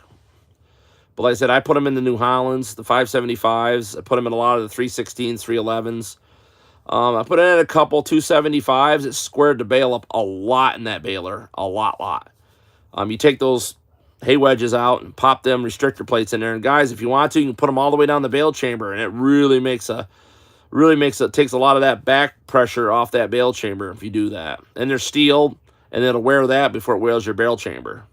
But like I said, I put them in the New Hollands, the 575s. I put them in a lot of the 316s, 311s. I put in a couple 275s. It squared the bale up a lot in that baler. A lot. You take those hay wedges out and pop them restrictor plates in there. And guys, if you want to, you can put them all the way down the bale chamber, and it takes a lot of that back pressure off that bale chamber if you do that. And they're steel, and it'll wear that before it wears your bale chamber.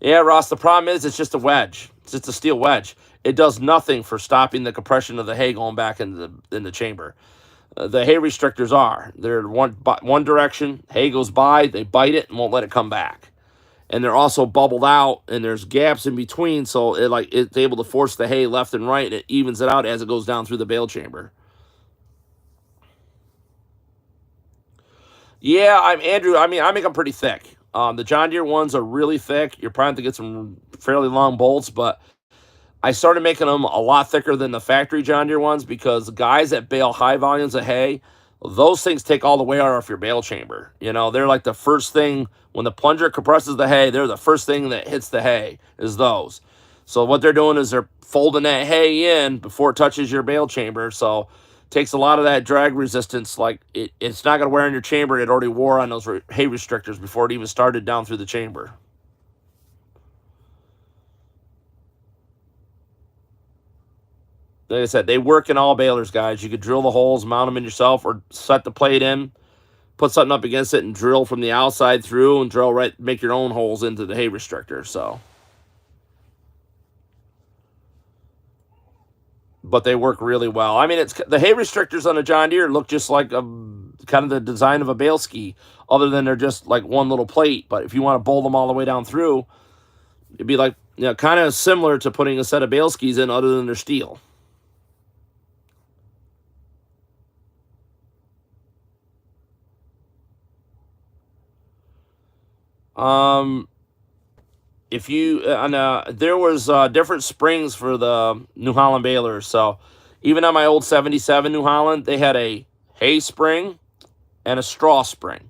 Yeah, Ross, the problem is it's just a wedge. It's just a steel wedge. It does nothing for stopping the compression of the hay going back in the chamber. The hay restrictors they're one direction. Hay goes by, they bite it and won't let it come back. And they're also bubbled out, and there's gaps in between, so it's able to force the hay left and right, and it evens it out as it goes down through the bale chamber. Yeah, Andrew. I mean, I make them pretty thick. The John Deere ones are really thick. You're probably going to get some fairly long bolts, but I started making them a lot thicker than the factory John Deere ones because guys that bale high volumes of hay, those things take all the weight off your bale chamber. You know, they're like the first thing when the plunger compresses the hay, they're the first thing that hits the hay is those. So what they're doing is they're folding that hay in before it touches your bale chamber. So it takes a lot of that drag resistance. Like it's not going to wear on your chamber. It already wore on those hay restrictors before it even started down through the chamber. Like I said, they work in all balers, guys. You could drill the holes, mount them in yourself, or set the plate in, put something up against it, and drill from the outside through, and drill right, make your own holes into the hay restrictor. So, but they work really well. I mean, it's the hay restrictors on a John Deere look just like a kind of the design of a bale ski, other than they're just like one little plate. But if you want to bowl them all the way down through, it'd be like kind of similar to putting a set of bale skis in, other than they're steel. Um, if you there was different springs for the New Holland balers. So even on my old 77 New Holland, they had a hay spring and a straw spring.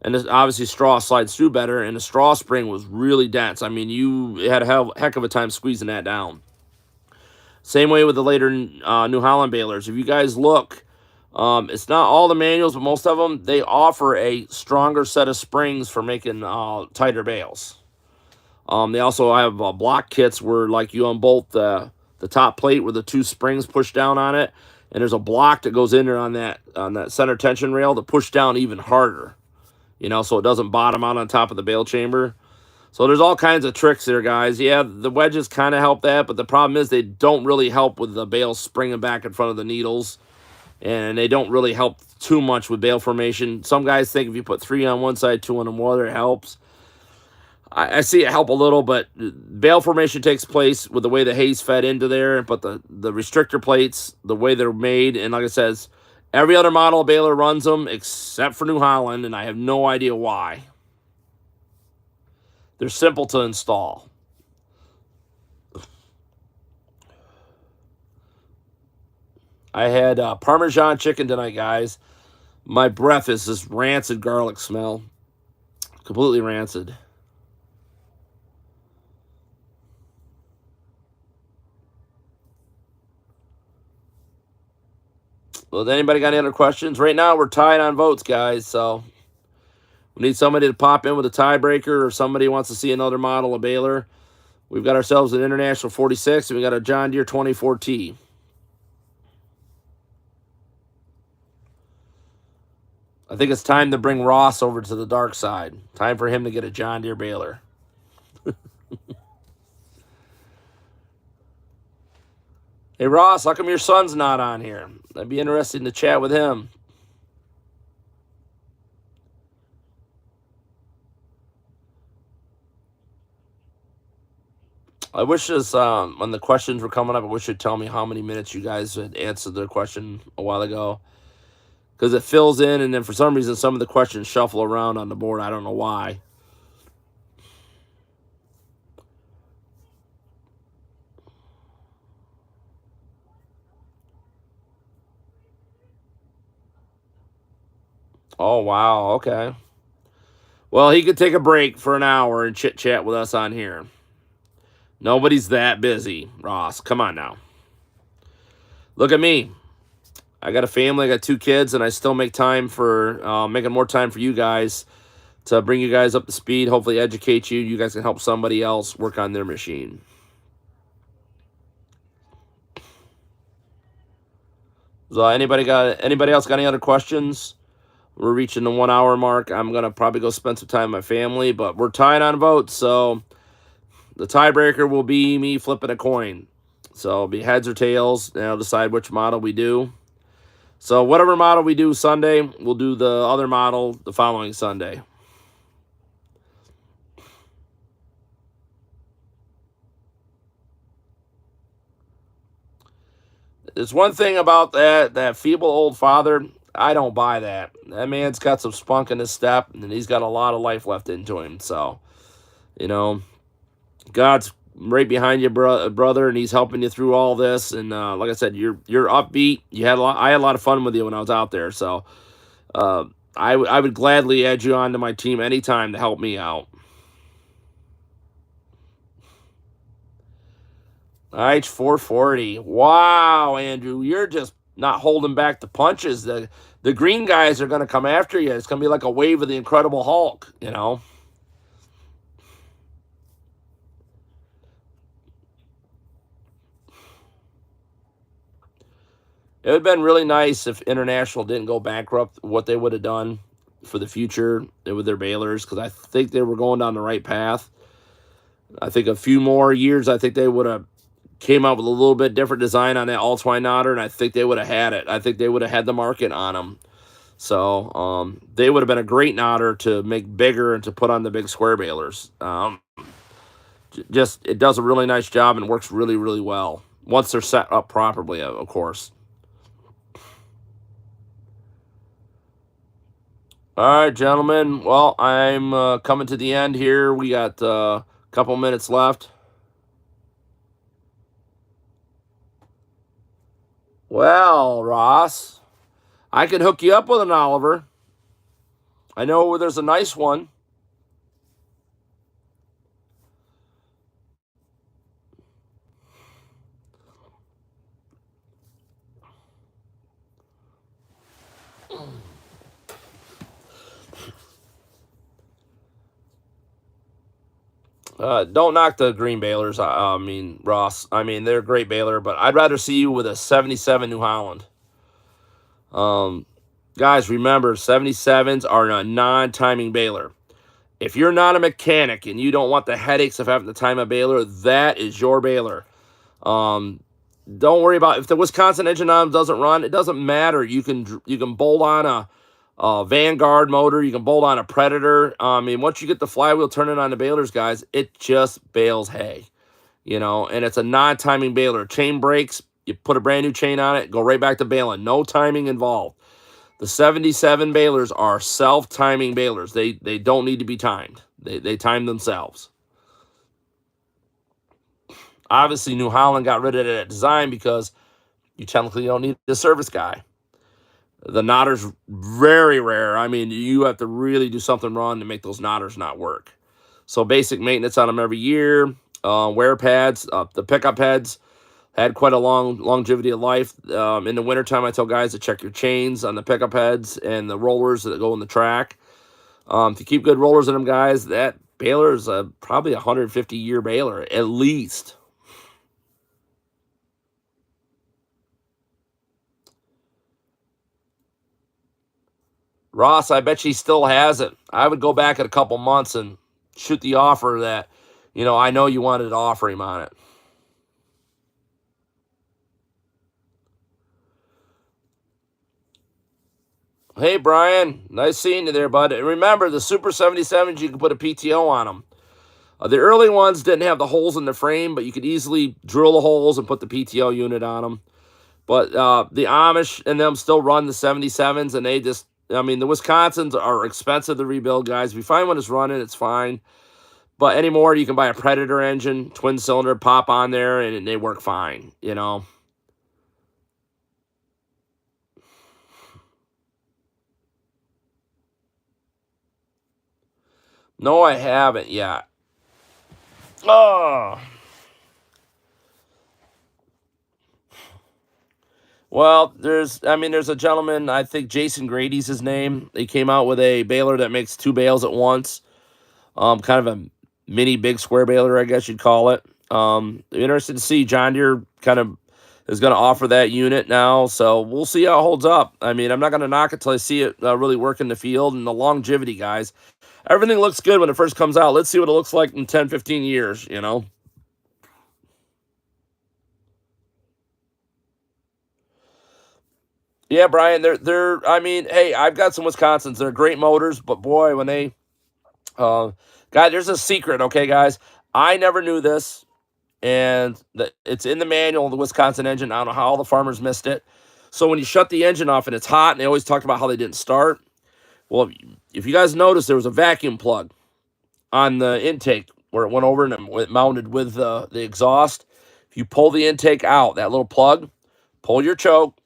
And obviously straw slides through better, and the straw spring was really dense. I mean, you had a heck of a time squeezing that down. Same way with the later New Holland balers. If you guys look, it's not all the manuals, but most of them, they offer a stronger set of springs for making tighter bales. They also have block kits where like you unbolt the top plate where the two springs push down on it, and there's a block that goes in there on that center tension rail to push down even harder. You know, so it doesn't bottom out on top of the bale chamber. So there's all kinds of tricks there, guys. Yeah, the wedges kind of help that, but the problem is they don't really help with the bale springing back in front of the needles, and they don't really help too much with bale formation. Some guys think if you put 3 on one side, 2 on the other, it helps. I see it help a little, but bale formation takes place with the way the hay's fed into there, but the restrictor plates, the way they're made, and like I says, every other model of baler runs them except for New Holland, and I have no idea why. They're simple to install. I had Parmesan chicken tonight, guys. My breath is this rancid garlic smell. Completely rancid. Well, anybody got any other questions? Right now, we're tied on votes, guys, so we need somebody to pop in with a tiebreaker, or somebody wants to see another model of baler. We've got ourselves an International 46, and we got a John Deere 24T. I think it's time to bring Ross over to the dark side. Time for him to get a John Deere baler. Hey, Ross, how come your son's not on here? I'd be interested to chat with him. I wish this, when the questions were coming up, I wish you'd tell me how many minutes you guys had answered their question a while ago. Because it fills in, and then for some reason, some of the questions shuffle around on the board. I don't know why. Oh, wow. Okay. Well, he could take a break for an hour and chit-chat with us on here. Nobody's that busy, Ross. Come on now. Look at me. I got a family, I got 2 kids, and I still make time for making more time for you guys to bring you guys up to speed, hopefully educate you. You guys can help somebody else work on their machine. So anybody else got any other questions? We're reaching the 1 hour mark. I'm gonna probably go spend some time with my family, but we're tied on votes, so the tiebreaker will be me flipping a coin. So it'll be heads or tails, and I'll decide which model we do. So whatever model we do Sunday, we'll do the other model the following Sunday. There's one thing about that feeble old father. I don't buy that. That man's got some spunk in his step, and he's got a lot of life left into him. So, you know, God's right behind you, brother, and He's helping you through all this. And like I said, you're upbeat. I had a lot of fun with you when I was out there. So, uh, I would gladly add you onto my team anytime to help me out. H 440. Wow, Andrew, you're just not holding back the punches. The green guys are going to come after you. It's going to be like a wave of the Incredible Hulk, you know. It would have been really nice if International didn't go bankrupt, what they would have done for the future with their balers, because I think they were going down the right path. I think a few more years, I think they would have came out with a little bit different design on that all-twine knotter, and I think they would have had it. I think they would have had the market on them. So they would have been a great knotter to make bigger and to put on the big square balers. Just it does a really nice job and works really, really well once they're set up properly, of course. All right, gentlemen. Well, I'm coming to the end here. We got a couple minutes left. Well, Ross, I can hook you up with an Oliver. I know where there's a nice one. Don't knock the green balers. I mean, Ross. I mean, they're a great baler, but I'd rather see you with a 77 New Holland. Guys, remember, 77s are a non-timing baler. If you're not a mechanic and you don't want the headaches of having to time a baler, that is your baler. Don't worry about if the Wisconsin engine on doesn't run. It doesn't matter. You can bolt on a Vanguard motor. You can bolt on a Predator. I mean, once you get the flywheel turning on the balers, guys, it just bales hay. You know, and it's a non-timing baler. Chain breaks. You put a brand new chain on it. Go right back to baling. No timing involved. The 77 balers are self-timing balers. They don't need to be timed. They time themselves. Obviously, New Holland got rid of that design because you technically don't need a service guy. The knotter's very rare. I mean, you have to really do something wrong to make those knotters not work. So basic maintenance on them every year. Wear pads, the pickup heads had quite a long longevity of life. In the wintertime, I tell guys to check your chains on the pickup heads and the rollers that go in the track. To keep good rollers in them, guys, that baler is probably a 150-year baler, at least. Ross, I bet she still has it. I would go back in a couple months and shoot the offer that, I know you wanted to offer him on it. Hey, Brian. Nice seeing you there, bud. And remember, the Super 77s, you can put a PTO on them. The early ones didn't have the holes in the frame, but you could easily drill the holes and put the PTO unit on them. But the Amish and them still run the 77s, and the Wisconsins are expensive to rebuild, guys. If you find one that's running, it's fine. But anymore, you can buy a Predator engine, twin cylinder, pop on there, and they work fine, No, I haven't yet. Oh. Well, there's a gentleman, I think Jason Grady's his name. He came out with a baler that makes two bales at once. Kind of a mini big square baler, I guess you'd call it. Interested to see John Deere kind of is going to offer that unit now, so we'll see how it holds up. I mean, I'm not going to knock it till I see it really work in the field and the longevity, guys. Everything looks good when it first comes out. Let's see what it looks like in 10, 15 years, you know? Yeah, Brian, I mean, hey, I've got some Wisconsins. They're great motors, but boy, when they, guys, there's a secret, okay, guys? I never knew this, and it's in the manual of the Wisconsin engine. I don't know how all the farmers missed it. So when you shut the engine off and it's hot, and they always talk about how they didn't start. Well, if you guys notice, there was a vacuum plug on the intake where it went over and it mounted with the exhaust. If you pull the intake out, that little plug, pull your choke,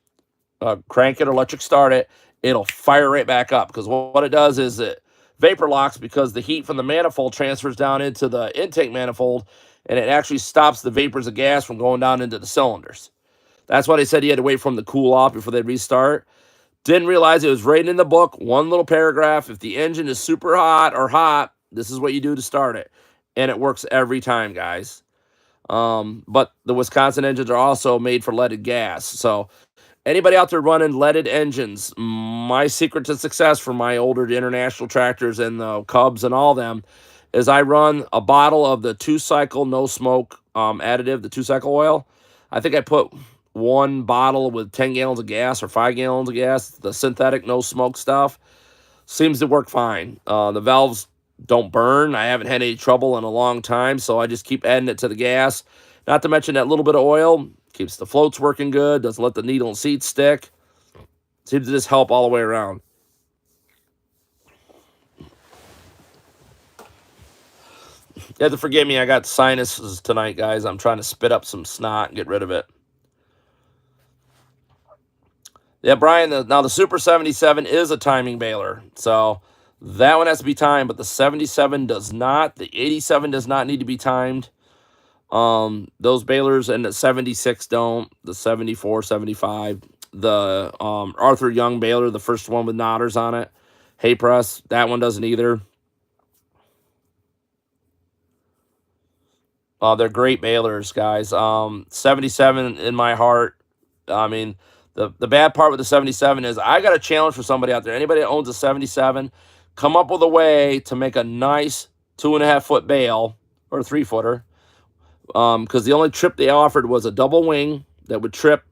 crank it or electric start it, it'll fire right back up. Because what it does is it vapor locks because the heat from the manifold transfers down into the intake manifold, and it actually stops the vapors of gas from going down into the cylinders. That's why they said you had to wait for them to cool off before they restart. Didn't realize it was right in the book, one little paragraph. If the engine is super hot or hot, this is what you do to start it. And it works every time, guys. But the Wisconsin engines are also made for leaded gas. So anybody out there running leaded engines, my secret to success for my older international tractors and the Cubs and all them is I run a bottle of the two-cycle no-smoke additive, the two-cycle oil. I think I put one bottle with 10 gallons of gas or 5 gallons of gas, the synthetic no-smoke stuff. Seems to work fine. The valves don't burn. I haven't had any trouble in a long time, so I just keep adding it to the gas. Not to mention that little bit of oil keeps the floats working good, doesn't let the needle and seat stick. Seems to just help all the way around. You have to forgive me, I got sinuses tonight, guys. I'm trying to spit up some snot and get rid of it. Yeah, Brian, now the Super 77 is a timing baler. So that one has to be timed, but the 77 does not. The 87 does not need to be timed. Those balers and the 76 don't. The 74, 75. The Arthur Young baler, the first one with knotters on it. Hay press, that one doesn't either. They're great balers, guys. 77 in my heart. I mean, the bad part with the 77 is I got a challenge for somebody out there. Anybody that owns a 77, come up with a way to make a nice 2.5-foot bale or a 3-footer. Because the only trip they offered was a double wing that would trip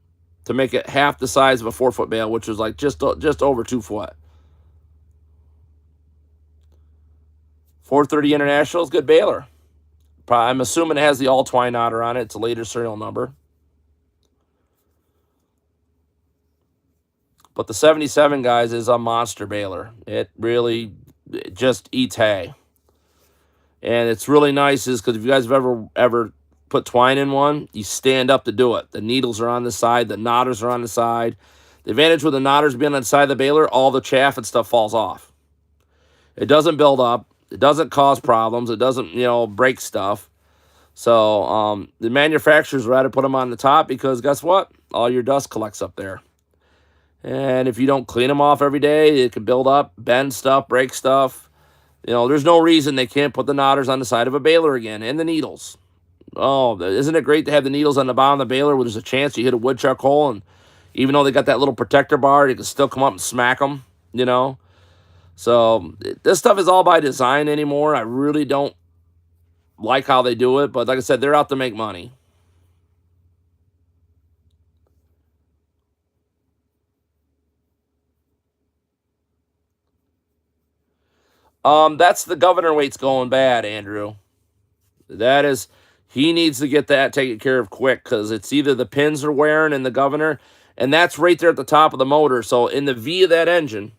to make it half the size of a 4-foot bale, which was like just over 2 foot. 430 International is good baler. I'm assuming it has the all twine knotter on it. It's a later serial number. But the 77, guys, is a monster baler. It really just eats hay. And it's really nice is because if you guys have ever put twine in one, you stand up to do it. The needles are on the side. The knotters are on the side. The advantage with the knotters being on the side of the baler, all the chaff and stuff falls off. It doesn't build up. It doesn't cause problems. It doesn't, break stuff. So the manufacturers rather put them on the top because guess what? All your dust collects up there. And if you don't clean them off every day, it can build up, bend stuff, break stuff. There's no reason they can't put the knotters on the side of a baler again and the needles. Oh, isn't it great to have the needles on the bottom of the baler where there's a chance you hit a woodchuck hole and even though they got that little protector bar, you can still come up and smack them, So this stuff is all by design anymore. I really don't like how they do it, but like I said, they're out to make money. That's the governor weight's going bad, Andrew. He needs to get that taken care of quick because it's either the pins are wearing in the governor, and that's right there at the top of the motor. So in the V of that engine,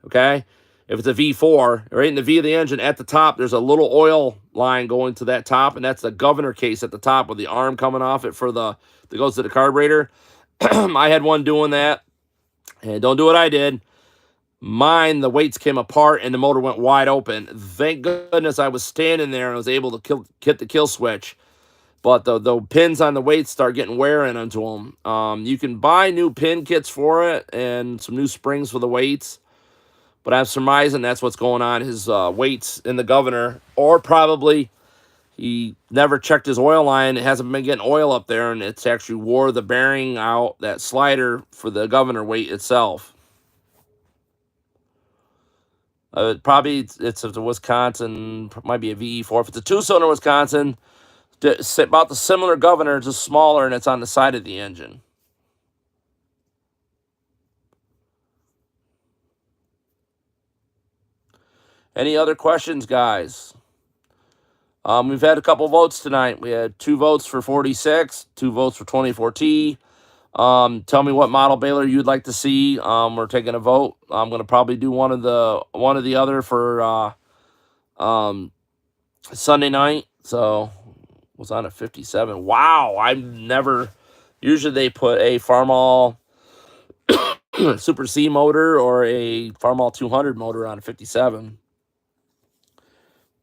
okay, if it's a V4, right in the V of the engine at the top, there's a little oil line going to that top, and that's the governor case at the top with the arm coming off it that goes to the carburetor. I had one doing that, and don't do what I did. Mine, the weights came apart and the motor went wide open. Thank goodness I was standing there and was able to hit the kill switch but the pins on the weights start getting wear into them. You can buy new pin kits for it and some new springs for the weights, but I'm surmising that's what's going on. His weights in the governor, or probably he never checked his oil line. It hasn't been getting oil up there, and it's actually wore the bearing out, that slider for the governor weight itself. Probably it's a Wisconsin, might be a VE4. If it's a 2-cylinder Wisconsin, it's about the similar governor, just smaller, and it's on the side of the engine. Any other questions, guys? We've had a couple votes tonight. We had 2 votes for 46, 2 votes for 24T. Tell me what model baler you'd like to see. We're taking a vote. I'm gonna probably do one of the other for Sunday night. So was on a 57. Wow, I've never. Usually they put a Farmall Super C motor or a Farmall 200 motor on a 57.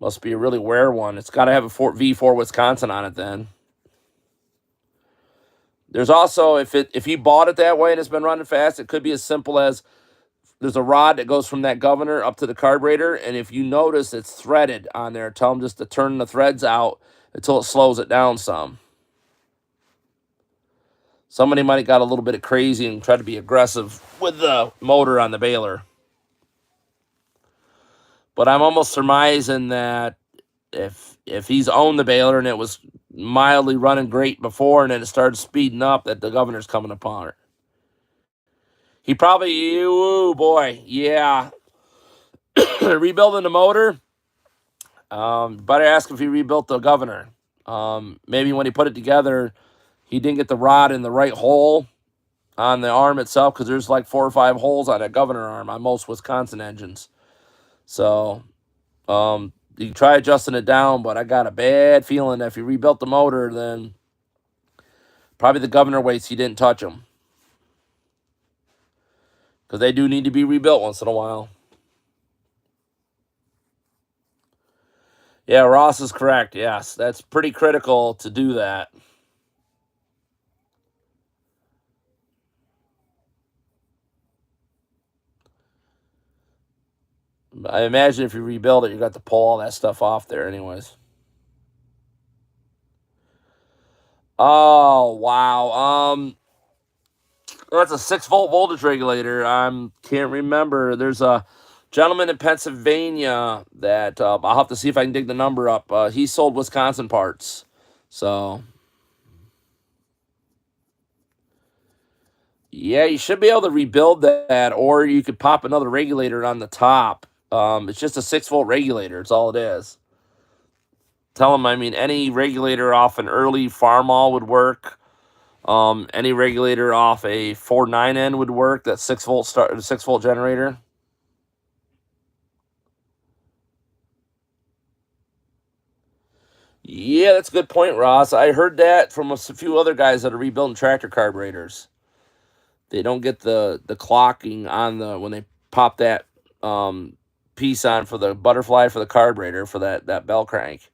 Must be a really rare one. It's got to have a V4 Wisconsin on it then. There's also, if you bought it that way and it's been running fast, it could be as simple as there's a rod that goes from that governor up to the carburetor, and if you notice it's threaded on there, tell them just to turn the threads out until it slows it down some. Somebody might have got a little bit crazy and tried to be aggressive with the motor on the baler. But I'm almost surmising that if he's owned the baler and it was mildly running great before and then it started speeding up, that the governor's coming apart. He probably, oh boy, yeah. Rebuilding the motor, better ask if he rebuilt the governor. Maybe when he put it together, he didn't get the rod in the right hole on the arm itself, because there's like 4 or 5 holes on that governor arm on most Wisconsin engines. So you can try adjusting it down, but I got a bad feeling that if he rebuilt the motor, then probably the governor weights, he didn't touch them, because they do need to be rebuilt once in a while. Yeah, Ross is correct. Yes, that's pretty critical to do that. I imagine if you rebuild it, you got to pull all that stuff off there anyways. Oh, wow. That's a 6-volt voltage regulator. Can't remember. There's a gentleman in Pennsylvania that I'll have to see if I can dig the number up. He sold Wisconsin parts. So, yeah, you should be able to rebuild that, or you could pop another regulator on the top. It's just a 6-volt regulator. It's all it is. Tell them, I mean, any regulator off an early Farmall would work. Any regulator off a 4.9N would work. That 6-volt generator. Yeah, that's a good point, Ross. I heard that from a few other guys that are rebuilding tractor carburetors. They don't get the clocking on when they pop that piece on for the butterfly for the carburetor for that bell crank.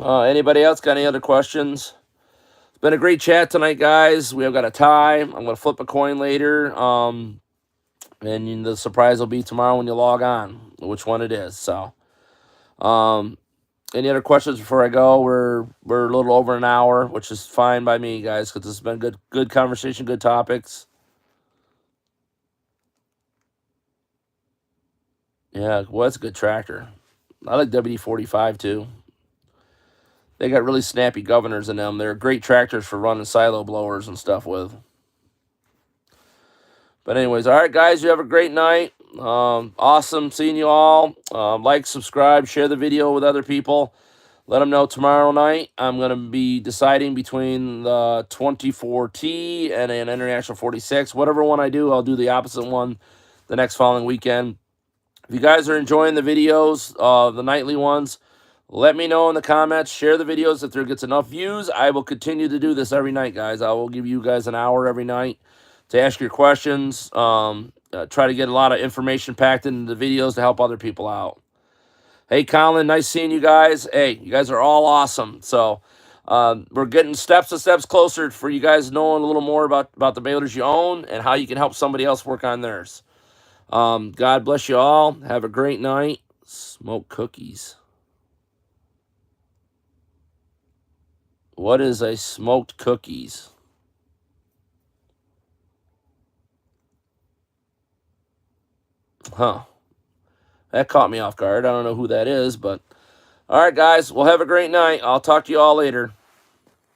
Anybody else got any other questions? It's been a great chat tonight, guys. We have got a tie. I'm going to flip a coin later. And the surprise will be tomorrow when you log on, which one it is. So, any other questions before I go? We're a little over an hour, which is fine by me, guys, because this has been good conversation, good topics. Yeah, well, that's a good tractor. I like WD-45 too. They got really snappy governors in them. They're great tractors for running silo blowers and stuff with. But anyways, all right, guys, you have a great night. Awesome seeing you all. Like, subscribe, share the video with other people. Let them know tomorrow night I'm going to be deciding between the 24T and an International 46. Whatever one I do, I'll do the opposite one the next following weekend. If you guys are enjoying the videos, the nightly ones, let me know in the comments. Share the videos. If there gets enough views, I will continue to do this every night, guys. I will give you guys an hour every night to ask your questions. try to get a lot of information packed into the videos to help other people out. Hey, Colin, nice seeing you guys. Hey, you guys are all awesome. So we're getting steps and steps closer for you guys knowing a little more about the balers you own and how you can help somebody else work on theirs. God bless you all. Have a great night. Smoke cookies. What is a smoked cookies? Huh. That caught me off guard. I don't know who that is, but all right, guys. Well, have a great night. I'll talk to you all later.